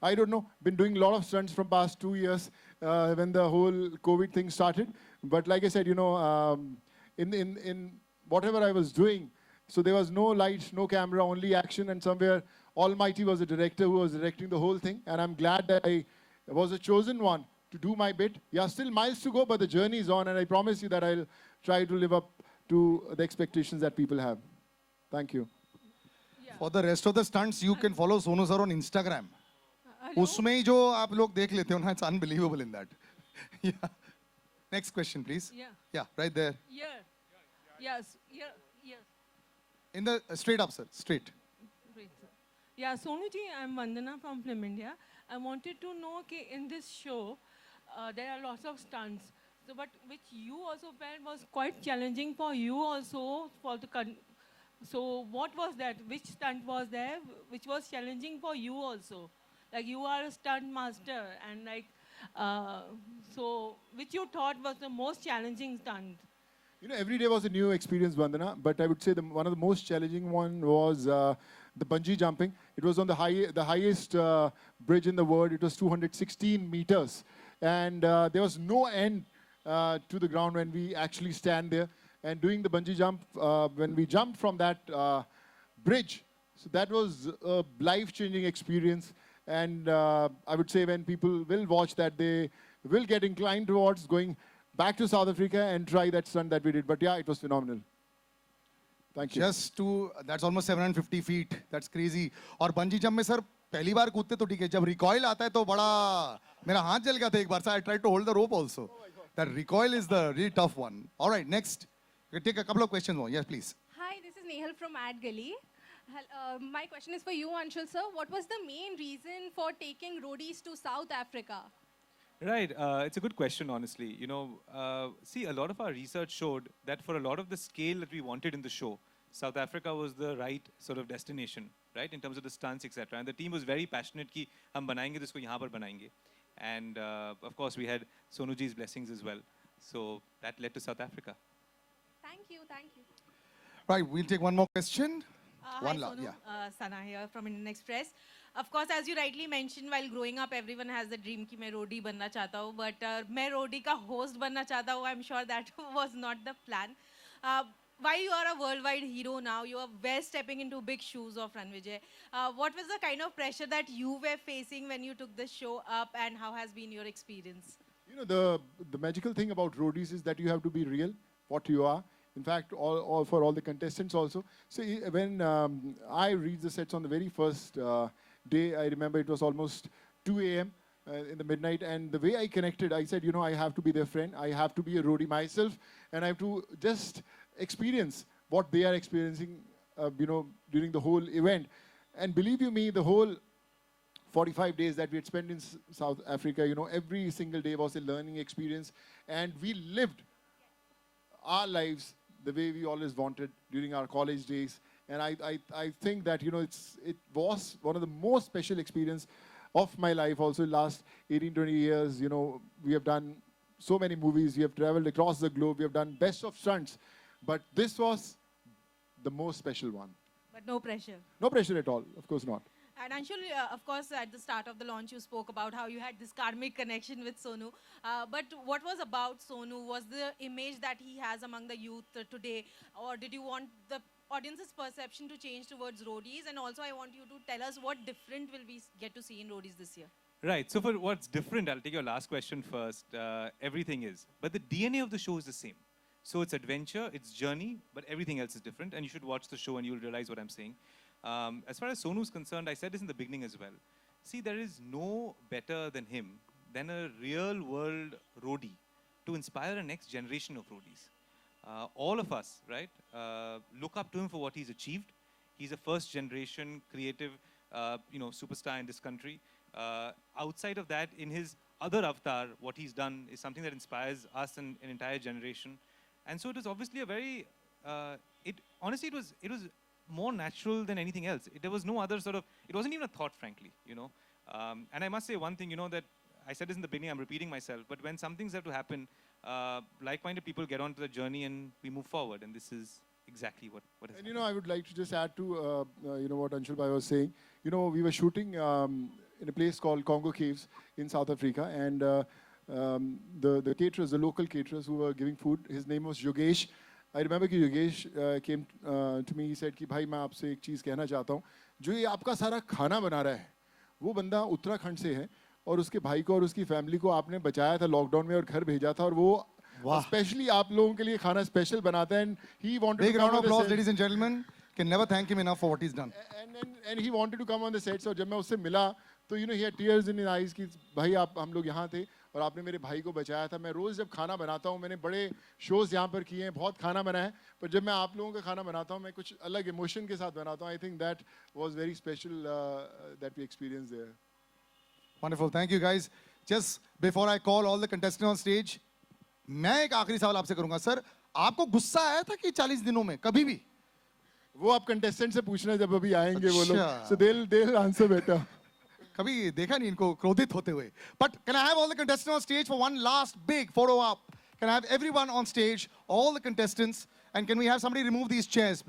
I don't know, been doing a lot of stunts from past 2 years when the whole COVID thing started. But like I said, in whatever I was doing, so there was no light, no camera, only action, and somewhere Almighty was the director who was directing the whole thing. And I'm glad that I was a chosen one to do my bit. Yeah, still miles to go, but the journey is on, and I promise you that I'll try to live up to the expectations that people have. Thank you. For the rest of the stunts, you can follow Sonu sir on Instagram. उसमें ही जो आप लोग देख लेते हो ना, it's unbelievable in that. Yeah. Next question, please. Yeah, right there. Yes. In the straight up, sir. Straight. Great, sir. Yeah, Sonuji, I'm Vandana from Film India. I wanted to know that in this show, there are lots of stunts. So, but which you also felt was quite challenging for you also for the. So, what was that? Which stunt was there which was challenging for you also? Like you are a stunt master, and like, so which you thought was the most challenging stunt? Every day was a new experience, Vandana. But I would say one of the most challenging one was the bungee jumping. It was on the highest bridge in the world. It was 216 meters, and there was no end to the ground when we actually stand there and doing the bungee jump. When we jumped from that bridge, so that was a life-changing experience. And I would say when people will watch that, they will get inclined towards going back to South Africa and try that stunt that we did. But yeah, it was phenomenal. Thank you. That's almost 750 feet. That's crazy. और bungee jump में sir पहली बार कूदते तो ठीक है. जब recoil आता है तो बड़ा मेरा हाथ जल गया था एक बार. So I tried to hold the rope also. That recoil is the really tough one. All right, next. We take a couple of questions more. Yes, please. Hi, this is Nehal from Ad Gali. My question is for you, Anshul sir. What was the main reason for taking roadies to South Africa? Right, it's a good question, honestly. See, a lot of our research showed that for a lot of the scale that we wanted in the show, South Africa was the right sort of destination, right, in terms of the stunts, etc. And the team was very passionate कि हम बनाएंगे तो इसको यहाँ पर बनाएंगे. And of course, we had Sonuji's blessings as well. So that led to South Africa. Thank you. Right, we'll take one more question. Hi, Sonu. Sana here from Indian Express. Of course, as you rightly mentioned, while growing up, everyone has the dream कि मैं roadie बनना चाहता हूँ. But मैं roadie का host बनना चाहता हूँ. I'm sure that was not the plan. While you are a worldwide hero now, you are stepping into big shoes of Ranvijay. What was the kind of pressure that you were facing when you took the show up, and how has been your experience? The magical thing about roadies is that you have to be real, what you are. In fact, for all the contestants also. So when I read the sets on the very first day. I remember it was almost 2 a.m. In the midnight, and the way I connected, I said, you know, I have to be their friend. I have to be a roadie myself, and I have to just experience what they are experiencing, you know, during the whole event. And believe you me, the whole 45 days that we had spent in South Africa, you know, every single day was a learning experience, and we lived our lives the way we always wanted during our college days. And I think that, you know, it was one of the most special experience of my life also. Last 18, 20 years, you know, we have done so many movies, we have traveled across the globe, we have done best of stunts, but this was the most special one. But no pressure. No pressure at all, of course not. And Anshul, of course, at the start of the launch, you spoke about how you had this karmic connection with Sonu. But what was about Sonu? Was the image that he has among the youth today? Or did you want the audience's perception to change towards Roadies? And also, I want you to tell us what different will we get to see in Roadies this year? Right. So for what's different, I'll take your last question first. Everything is. But the DNA of the show is the same. So it's adventure, it's journey, but everything else is different. And you should watch the show and you'll realize what I'm saying. As far as Sonu is concerned, I said this in the beginning as well. See, there is no better than him, than a real world roadie to inspire a next generation of roadies. All of us, right, look up to him for what he's achieved. He's a first generation creative, you know, superstar in this country. Outside of that, in his other avatar, what he's done is something that inspires us and an entire generation. And so it was obviously a very, honestly, it was more natural than anything else. There was no other sort of, it wasn't even a thought, frankly, you know. And I must say one thing, you know, that I said this in the beginning, I'm repeating myself, but when some things have to happen, like-minded people get onto the journey and we move forward. And this is exactly what has happened. And, you know, I would like to just add to, you know, what Anshul Bhai was saying. You know, we were shooting in a place called Congo Caves in South Africa, and the caterers, the local caterers who were giving food, his name was Yogesh. I remember कि Yogesh came to me, he said कि भाई मैं आपसे एक चीज़ कहना चाहता हूँ, जो ये आपका सारा खाना बना रहा है, वो बंदा उत्तराखंड से है और उसके भाई को और उसकी फैमिली को आपने बचाया था लॉकडाउन में और घर भेजा था और वो स्पेशली आप लोगों के लिए खाना स्पेशल बनाता है and he wanted Big to come round on of the applause, set. ladies and gentlemen. Can never thank him enough for what he's done. And he wanted to come on the set. So जब मैं उससे मिला तो you know he had tears in his eyes कि भाई आप हम लोग यहाँ थे और आपने मेरे भाई को बचाया था. मैं रोज़ जब खाना बनाता हूँ, मैंने बड़े शोज़ यहाँ पर किए हैं, बहुत खाना बनाया है, पर जब मैं आप लोगों का खाना बनाता हूँ, मैं कुछ अलग इमोशन के साथ बनाता हूँ. I think that was very special that we experienced there. Wonderful. Thank you, guys. Just before I call all the contestants on stage, मैं एक आखिरी सवाल आपसे करूंगा. सर, आपको गुस्सा आया था कि 40 दिनों में कभी भी? वो आप कंटेस्टेंट से पूछना जब अभी आएंगे वो लोग. So they'll answer better. कभी देखा नहीं इनको क्रोधित होते हुए. But can I have all the contestants on stage for one last big photo op? Can I have everyone on stage, all the contestants, and can we have somebody remove these chairs?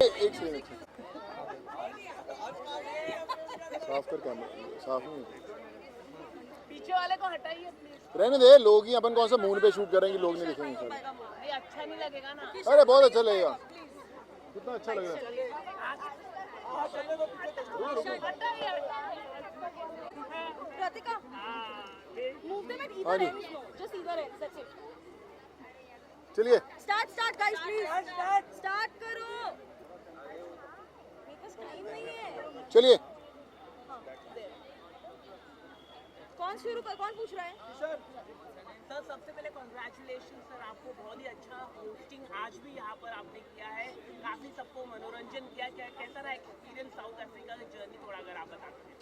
एक second साफ कर camera साफ नहीं पीछे वाले को हटाइए please. रहने दे लोग ही अपन कौन सा मून पे शूट करेंगे लोग नहीं दिखेंगे सर ये अच्छा नहीं लगेगा ना। अरे बहुत अच्छा लगेगा कितना अच्छा लग रहा है Pratika, move them at हाँ either ji end. Just either end. That's it. चलिए Start, guys, please. Start करो. मेरे पास टाइम नहीं है. चलिए कौन शुरू कर? कौन पूछ रहा है? सर सबसे पहले कॉन्ग्रेचुलेशन सर, आपको बहुत ही अच्छा होस्टिंग आज भी यहाँ पर आपने किया है, काफी सबको मनोरंजन किया। कैसा रहा एक्सपीरियंस साउथ अफ्रीका की जर्नी, थोड़ा अगर आप बता सकें।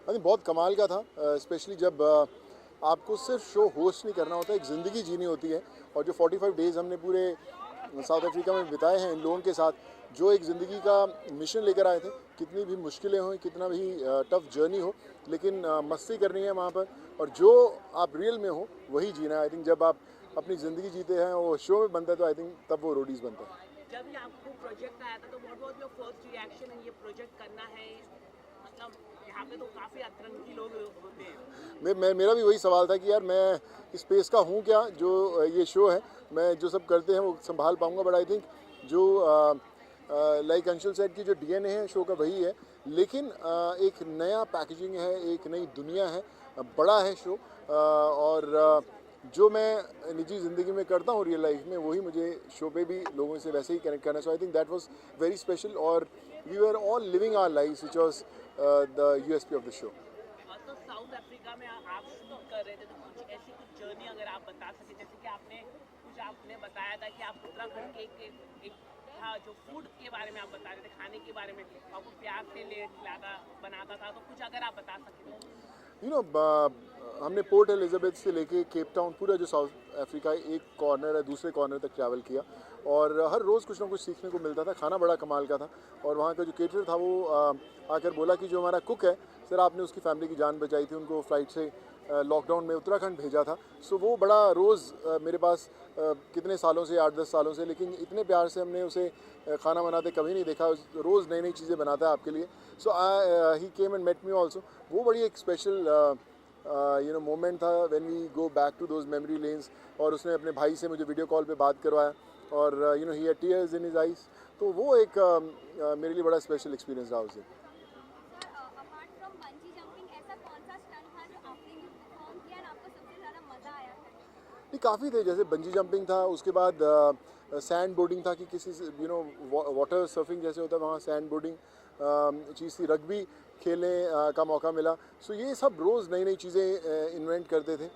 अरे बहुत कमाल का था, स्पेशली जब आपको सिर्फ शो होस्ट नहीं करना होता, एक ज़िंदगी जीनी होती है। और जो 45 डेज़ हमने पूरे साउथ अफ्रीका में बिताए हैं इन लोगों के साथ, जो एक ज़िंदगी का मिशन लेकर आए थे, कितनी भी मुश्किलें हों, कितना भी टफ जर्नी हो, लेकिन मस्ती करनी है वहाँ पर और जो आप रियल में हो वही जीना है। आई थिंक जब आप अपनी ज़िंदगी जीते हैं वो शो में बनता है तो आई थिंक तब वो रोडीज़ बनता है। जब ये आपको प्रोजेक्ट आया था तो बहुत लोग फर्स्ट रिएक्शन है ये प्रोजेक्ट करना है, मतलब यहाँ पे तो काफ़ी अतरंगी लोग होते हैं। मेरा भी वही सवाल था कि यार मैं इस स्पेस का हूँ क्या, जो ये शो है मैं जो सब करते हैं वो संभाल पाऊँगा। बट आई थिंक जो लाइक अंशुल सेट की जो डीएनए है शो का वही है, लेकिन एक नया पैकेजिंग है, एक नई दुनिया है, बड़ा है शो। और जो मैं निजी ज़िंदगी में करता हूँ रियल लाइफ में वही मुझे शो पे भी लोगों से वैसे ही कनेक्ट करना। So I think that was very special और we were all living our lives which was the USP of the show. तो साउथ अफ्रीका में आप शूट कर रहे थे तो कुछ ऐसी कुछ जर्नी अगर आप बता सके, जैसे कि आपने बताया था कि आप उत्तराखंड के एक था जो फूड के बारे में आप बता रहे थे, खाने के बारे में आपको प्यार से खिलाता बनाता था, तो कुछ अगर आप बता सकें। यू नो हमने पोर्ट एलिजाबेथ से लेके केप टाउन पूरा जो साउथ अफ्रीका एक कॉर्नर है दूसरे कॉर्नर तक ट्रैवल किया और हर रोज़ कुछ ना कुछ सीखने को मिलता था। खाना बड़ा कमाल का था और वहाँ का जो केटर था वो आकर बोला कि जो हमारा कुक है सर आपने उसकी फैमिली की जान बचाई थी, उनको फ्लाइट से लॉकडाउन में उत्तराखंड भेजा था। सो वो बड़ा रोज़ मेरे पास कितने सालों से 8-10 सालों से, लेकिन इतने प्यार से हमने उसे खाना बनाते कभी नहीं देखा। रोज़ नई नई चीज़ें बनाता है आपके लिए। So he came and met me also. वो बड़ी एक स्पेशल मोमेंट था when we go back to those memory lanes. और उसने अपने भाई से मुझे वीडियो कॉल पे बात करवाया और he had tears in his eyes. तो वो एक मेरे लिए बड़ा स्पेशल एक्सपीरियंस रहा उसे। काफ़ी थे, जैसे बंजी जंपिंग था, उसके बाद सैंड बोर्डिंग था कि किसी वाटर सर्फिंग जैसे होता है वहाँ सैंड बोर्डिंग चीज़ थी, रग्बी खेलने का मौका मिला। सो ये सब रोज़ नई नई चीज़ें इन्वेंट करते थे।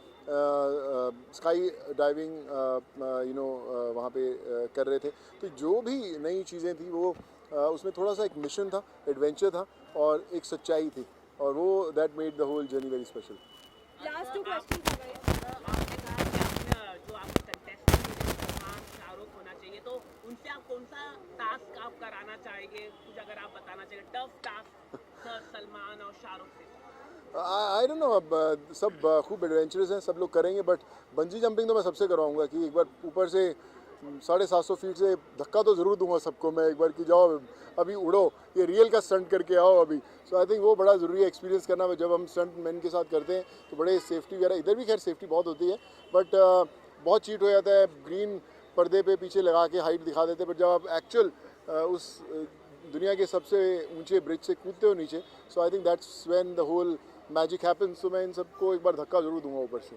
स्काई डाइविंग वहाँ पे कर रहे थे। तो जो भी नई चीज़ें थी वो उसमें थोड़ा सा एक मिशन था, एडवेंचर था और एक सच्चाई थी और वो that made the whole journey very special. Last 2 questions तो उनसे आप कौन सा टास्क आप कराना चाहेंगे, कुछ अगर आप बताना चाहिए टफ टास्क सर सलमान और शाहरुख से? आई डोंट नो, अब सब खूब एडवेंचरस हैं, सब लोग करेंगे, बट बंजी जंपिंग तो मैं सबसे करवाऊंगा कि एक बार ऊपर से 750 फीट से धक्का तो ज़रूर दूंगा सबको मैं एक बार कि जाओ अभी उड़ो, ये रियल का स्टंट करके आओ अभी। सो आई थिंक वो बड़ा ज़रूरी है एक्सपीरियंस करना। जब हम स्टंट मैन के साथ करते हैं तो बड़े सेफ्टी वगैरह, इधर भी खैर सेफ्टी बहुत होती है बट बहुत चीट हो जाता है। ग्रीन पर्दे पे पीछे लगा के हाइट दिखा देते हैं, बट जब आप एक्चुअल उस दुनिया के सबसे ऊंचे ब्रिज से कूदते हो नीचे, so I think that's when the whole magic happens. तो मैं इन सबको एक बार धक्का जरूर दूंगा ऊपर से।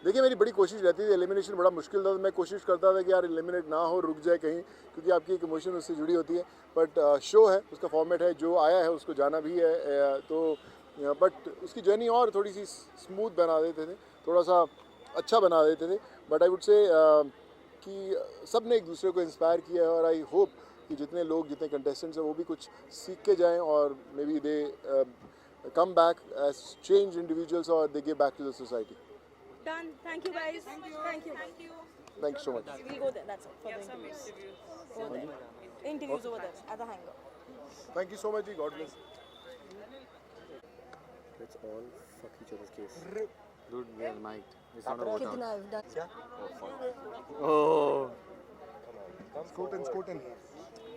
देखिए मेरी बड़ी कोशिश रहती थी, एलिमिनेशन बड़ा मुश्किल था तो मैं कोशिश करता था कि यार एलिमिनेट ना हो, रुक जाए कहीं, क्योंकि आपकी एक इमोशन उससे जुड़ी होती है। बट शो है, उसका फॉर्मेट है, जो आया है उसको जाना भी है। तो बट उसकी जर्नी और थोड़ी सी स्मूथ बना देते थे, थोड़ा सा अच्छा बना देते थे। बट आई वुड से कि सब ने एक दूसरे को इंस्पायर किया है और आई होप कि जितने लोग, जितने कंटेस्टेंट्स हैं वो भी कुछ सीख के जाएं और maybe they come back as change individuals और they give back to the society. Done. Thank you guys. Thank you. Thank you so much. We'll go there. That's it for the interviews. Go there. Interviews over there at the hangar. Thank you so much. God bless. Let's all fuck each other's case. Dude, we are mic'd. It's not about कितना I've done. Oh. Scoot in, scoot in.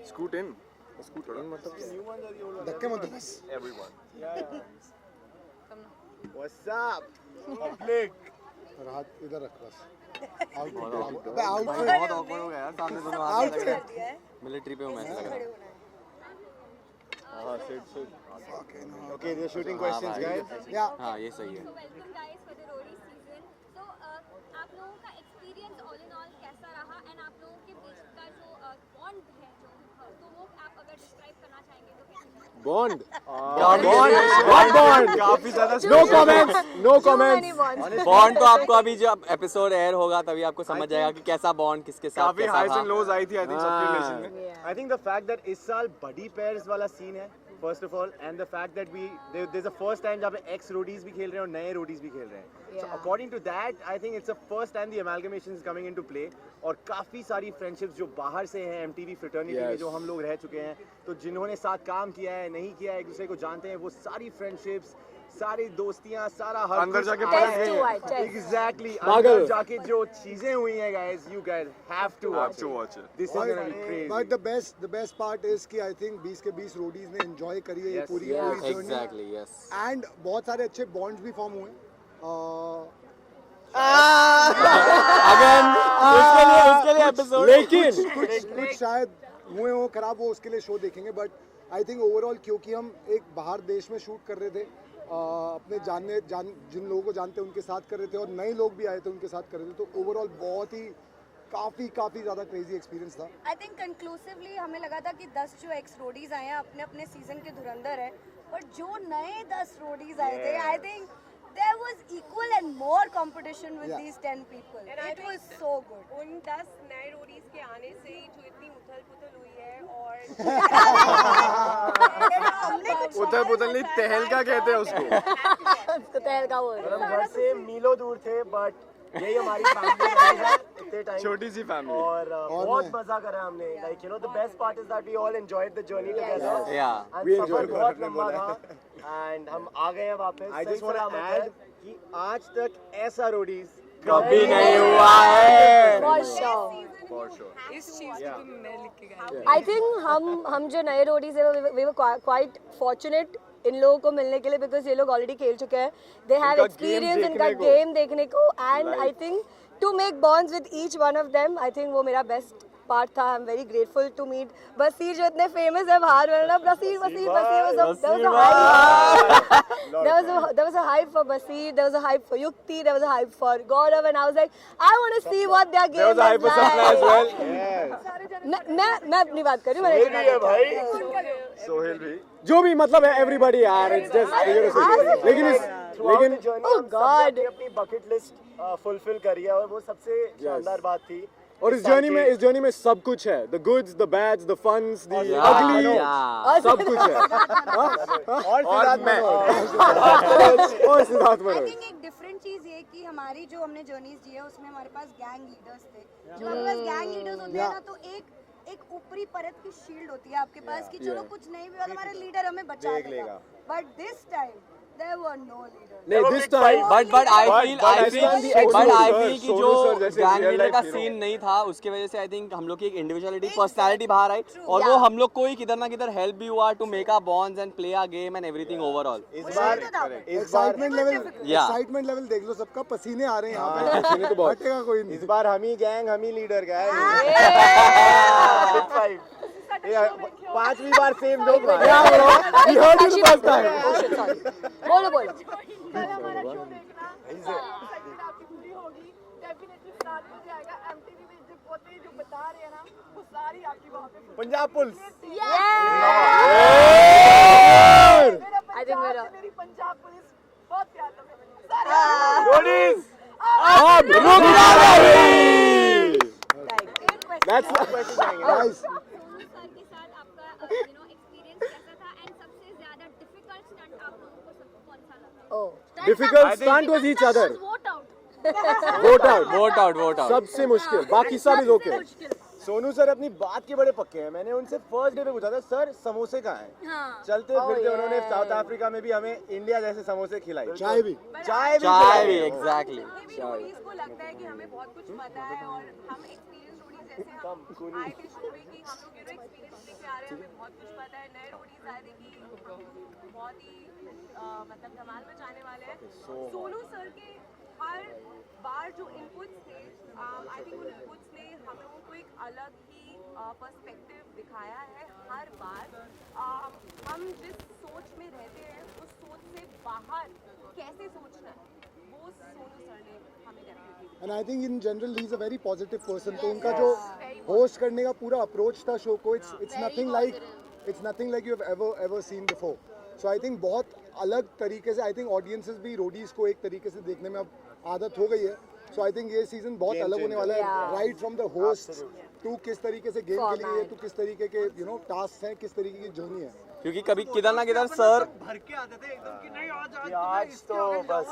Scoot in. Scoot in मतलब धक्के मत दो बस. everyone. What's up? Public. हाथ इधर रख बस. बहुत आउटफिट. awkward हो गया यार सामने दोनों हाथ लग रहे हैं. मिलिट्री पे हूँ मैं लग रहा है. हाँ sit. Okay, they're shooting questions, guys. Yeah. हाँ ये सही है. Welcome guys for the Roadies season. So आप लोगों का experience all in all कैसा रहा and आप लोगों के बीच का जो bond है तो वो आप अगर describe करना चाहेंगे तो कैसे? Bond. Bond. काफी ज़्यादा. No comments. No comments. Bond तो आपको अभी जब एपिसोड एयर होगा तभी आपको समझ आएगा कि कैसा बॉन्ड किसके साथ काफी कैसा highs था. and lows आई थी I think सबके रिलेशन में. Yeah. I think the fact that इस साल buddy pairs वाला scene है first of all and the fact that there's a first time जहाँ पे ex roadies भी खेल रहे हैं और नए roadies भी खेल रहे हैं. So Yeah. according to that I think it's the first time the amalgamation is coming into play और काफी सारी friendships जो बाहर से हैं MTV fraternity में जो हम लोग रह चुके हैं तो जिन्होंने साथ काम किया है नहीं किया है एक दूसरे को जानते हैं वो सारी friendships सारी दोस्तियां सारा हर अंदर कुछ जाके आया Test है. to watch, test. Exactly. अंदर जाके जो चीजें हुई हैं guys you guys have to watch it. This is gonna be crazy. But the best part is कि I think 20 के 20 roadies ने enjoy करी है ये Yes, पूरी yes. journey. Exactly, yes. And बहुत सारे अच्छे bonds भी form हुए. Again, उसके लिए एपिसोड. लेकिन कुछ शायद हुए हो खराब वो उसके लिए शो देखेंगे बट आई थिंक ओवरऑल क्योंकि हम एक बाहर देश में शूट कर रहे थे अपने जिन लोगों को जानते हैं उनके साथ कर रहे थे और नए लोग भी आए थे उनके साथ कर रहे थे तो ओवरऑल बहुत ही काफ़ी ज़्यादा क्रेजी एक्सपीरियंस था. I think conclusively हमें लगा था कि 10 जो ex roadies आए हैं अपने अपने सीजन के धुरंधर है और जो नए 10 roadies आए थे I think there was equal and more competition with these 10 people. It was so good. उन 10 नए रोडीज के आने से ही जो इतनी उथल-पुथल हुई है और उथल-पुथल नहीं तहलका कहते हैं उसको. उसको तहलका बोल रहे हैं. हम घर से मीलों दूर थे बट यही हमारी फैमिली है इतने टाइम छोटी सी फैमिली और बहुत मजा करा हमने like you know the best part is that we all enjoyed the journey together Yeah. सफर बहुत लंबा था एंड हम आ गए हैं वापस. I just want to add कि आज तक ऐसा रोडीज कभी नहीं हुआ है. For sure. इस चीज को तो मैं लिख के गई. I think हम जो नए roadies हैं we were quite fortunate इन लोगों को मिलने के लिए because ये लोग ऑलरेडी खेल चुके हैं. They have experience इनका गेम देखने को and I think to make bonds with each one of them I think वो मेरा बेस्ट पार्ट था. I am very grateful to meet Basir जो इतने फेमस है बाहर में ना. बसीर there was a hype for Basir, there was a hype for Yukti, there was a hype for Gaurav and I was like I want to see what their game is like. मैं अपनी बात कर रही हूँ. सोहेल भी जो भी मतलब है एवरीबॉडी यार इट्स जस्ट लेकिन oh god अपनी बकेट लिस्ट फुलफिल करी है और वो सबसे शानदार बात थी. और इस जर्नी में सब कुछ है the goods the bads the funs the ugly सब कुछ है. और सिद्धार्थ I think एक डिफरेंट चीज ये कि हमारी जो हमने जर्नीज दी है उसमें हमारे पास गैंग लीडर्स थे. जब हमारे पास गैंग लीडर्स होते हैं ना तो एक ऊपरी परत की शील्ड होती है आपके पास कि चलो कुछ नहीं भी होगा हमारे लीडर हमें बचा लेगा. But this time there were no leaders. नहीं this time but I feel कि जो गैंग लीडर का सीन नहीं था उसके वजह से आई थिंक हम लोग की एक इंडिविजुअलिटी पर्सनालिटी बाहर आई और वो हम लोग को ही किधर ना किधर हेल्प भी हुआ to make our bonds and play our game and everything overall. इस बार एक्साइटमेंट लेवल देख लो सबका. पसीने आ रहे हैं यहाँ पे. पसीने तो बहुत हटेगा कोई नहीं. इस बार हम ही गैंग हम ही लीडर गए. 5वीं बार सेम लोग बोलो हमारा शो देखना आपकी पूरी होगी डेफिनेटली स्टार्ट हो जाएगा. MTV में जो पोते जो बता रहे हैं ना वो सारी आपकी वहाँ पे पंजाब पुलिस मेरी पंजाब पुलिस बहुत प्यार था. रोडीज अब रुक जा रही. That's guys difficult stunt was each other. Vote out सबसे मुश्किल. बाकी सब इज ओके. सोनू सर अपनी बात के बड़े पक्के हैं. मैंने उनसे फर्स्ट डे पे पूछा था सर समोसे कहाँ हैं? हाँ. चलते फिरते उन्होंने साउथ अफ्रीका में भी हमें इंडिया जैसे समोसे खिलाए. चाय भी एग्जैक्टली. रोडीज को लगता है कि हमें बहुत कुछ पता है और हम एक्सपीरियंस रोडीज जैसे हम आए थे शो में कि हम लोग एक्सपीरियंस लेके आ रहे हैं, हमें बहुत कुछ पता है. नए रोडीज आए थे कि बहुत ही मतलब धमाल मचाने वाले हैं. सोनू सर के हर बार जो इनपुट्स थे, आई थिंक उन इनपुट्स ने हम लोगों को एक अलग ही पर्सपेक्टिव दिखाया है. हर बार हम जिस सोच में रहते हैं उस सोच से बाहर कैसे सोचना है वो सोनू सर ने हमें definitely. And I think in general he is a very positive person. तो उनका जो होस्ट करने का पूरा अप्रोच था शो को, it's nothing like you have ever seen before. So I think बहुत अलग तरीके से, आई थिंक ऑडियंसेस भी रोडीज को एक तरीके से देखने में अब आदत हो गई है. सो आई थिंक ये सीजन बहुत अलग होने वाला है. Right from the host to किस तरीके से गेम खेलेंगे, टू किस तरीके के टास्क हैं, किस तरीके की जर्नी है. क्योंकि कभी किधर ना किधर सर भर के आते थे एकदम कि नहीं आज तो बस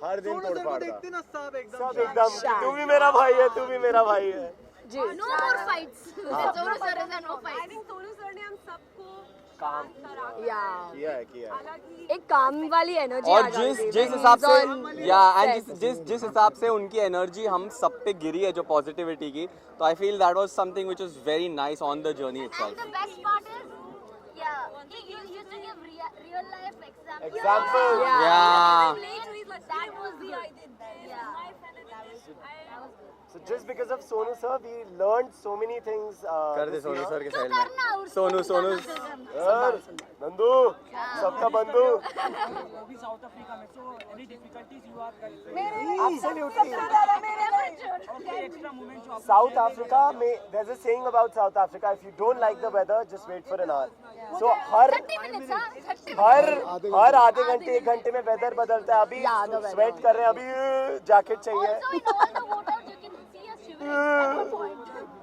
हर दिन तोड़ फाड़ देखते ना सब एकदम तू भी मेरा भाई है, तू भी मेरा भाई है. No more fights. Sonu sir is no fight. I think Sonu sir ने हम सबको काम किया है. एक काम वाली एनर्जी और जिस हिसाब से जिस हिसाब से उनकी एनर्जी हम सब पे गिरी है जो पॉजिटिविटी की, तो I feel that was something which was very nice on the journey itself. The best part is, you used to give real life examples. Examples. That was the idea. So just because of Sonu sir, we learned so many things. कर दे Sonu sir के side में. Sonu sir Nandu सबका बंधु. अभी south Africa में so any difficulties you are facing? Absolutely. Okay, extra moment जो South Africa में there's a saying about South Africa, if you don't like the weather just wait for an hour. So हर आधे घंटे 1 घंटे में weather बदलता है. अभी sweat कर रहे हैं, अभी जैकेट चाहिए.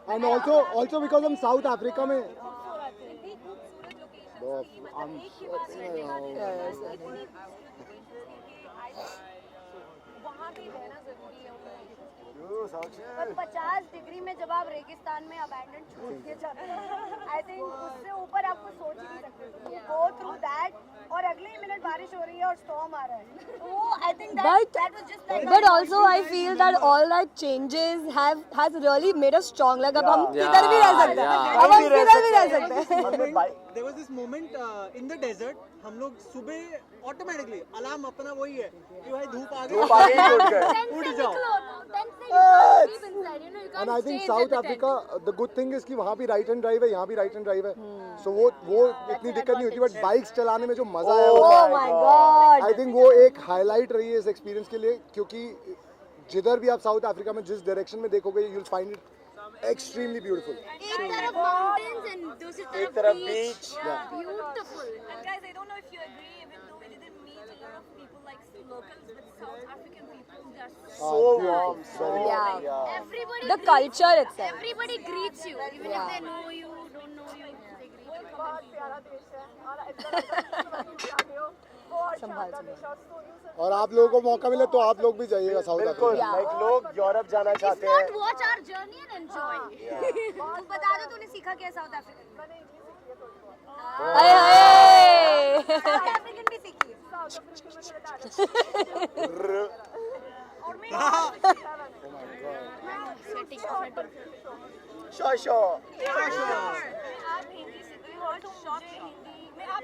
एंड ऑल्सो बिकॉज हम साउथ अफ्रीका में वहाँ पे रहना जरूरी है. 50 डिग्री में जब आप रेगिस्तान में अबैंडन छोड़ के जाते हैं, आई थिंक उससे ऊपर आपको सोच ही नहीं सकते. गो थ्रू दैट और अगले ही मिनट बारिश हो रही है और स्टॉर्म आ रहा है. वो I think that was just like. But also I feel that all that changes has really made us strong. Like अब हम किधर भी रह सकते हैं, अब हम किधर भी रह सकते हैं. There was this moment in the desert. हम लोग सुबह ऑटोमेटिकली अलार्म अपना वही है कि भाई धूप आ गई उठ जाओ. And I think south Africa the good thing is कि वहाँ भी राइट हैंड ड्राइव है, यहाँ भी राइट हैंड ड्राइव है. सो वो इतनी दिक्कत नहीं होती. बट बाइक्स चलाने में जो मजा है, आई थिंक वो एक हाईलाइट रही है इस एक्सपीरियंस के लिए. क्योंकि जिधर भी आप साउथ अफ्रीका में जिस डायरेक्शन में देखोगे, you will find it extremely beautiful. एक तरफ mountains and दूसरी तरफ beach. Beautiful. And guys, I don't know if you agree, even though we didn't meet a lot of people like locals, but South African people, they are so warm, so warm. Everybody. The culture itself. Everybody greets you, even if they know you, don't know you. They greet you. बहुत प्यारा देश है और ऐसा और आप लोगों को मौका मिले तो आप लोग भी जाइएगा साउथ अफ्रीका. लाइक लोग यूरोप जाना चाहते हैं. Watch our journey and enjoy. तू बता दो तूने सीखा क्या साउथ अफ्रीका में? साउथ अफ्रीकन भी सीखी. साउथ अफ्रीका में और मैं शो आप हिंदी सीखी हो तो मुझे हिंदी में आप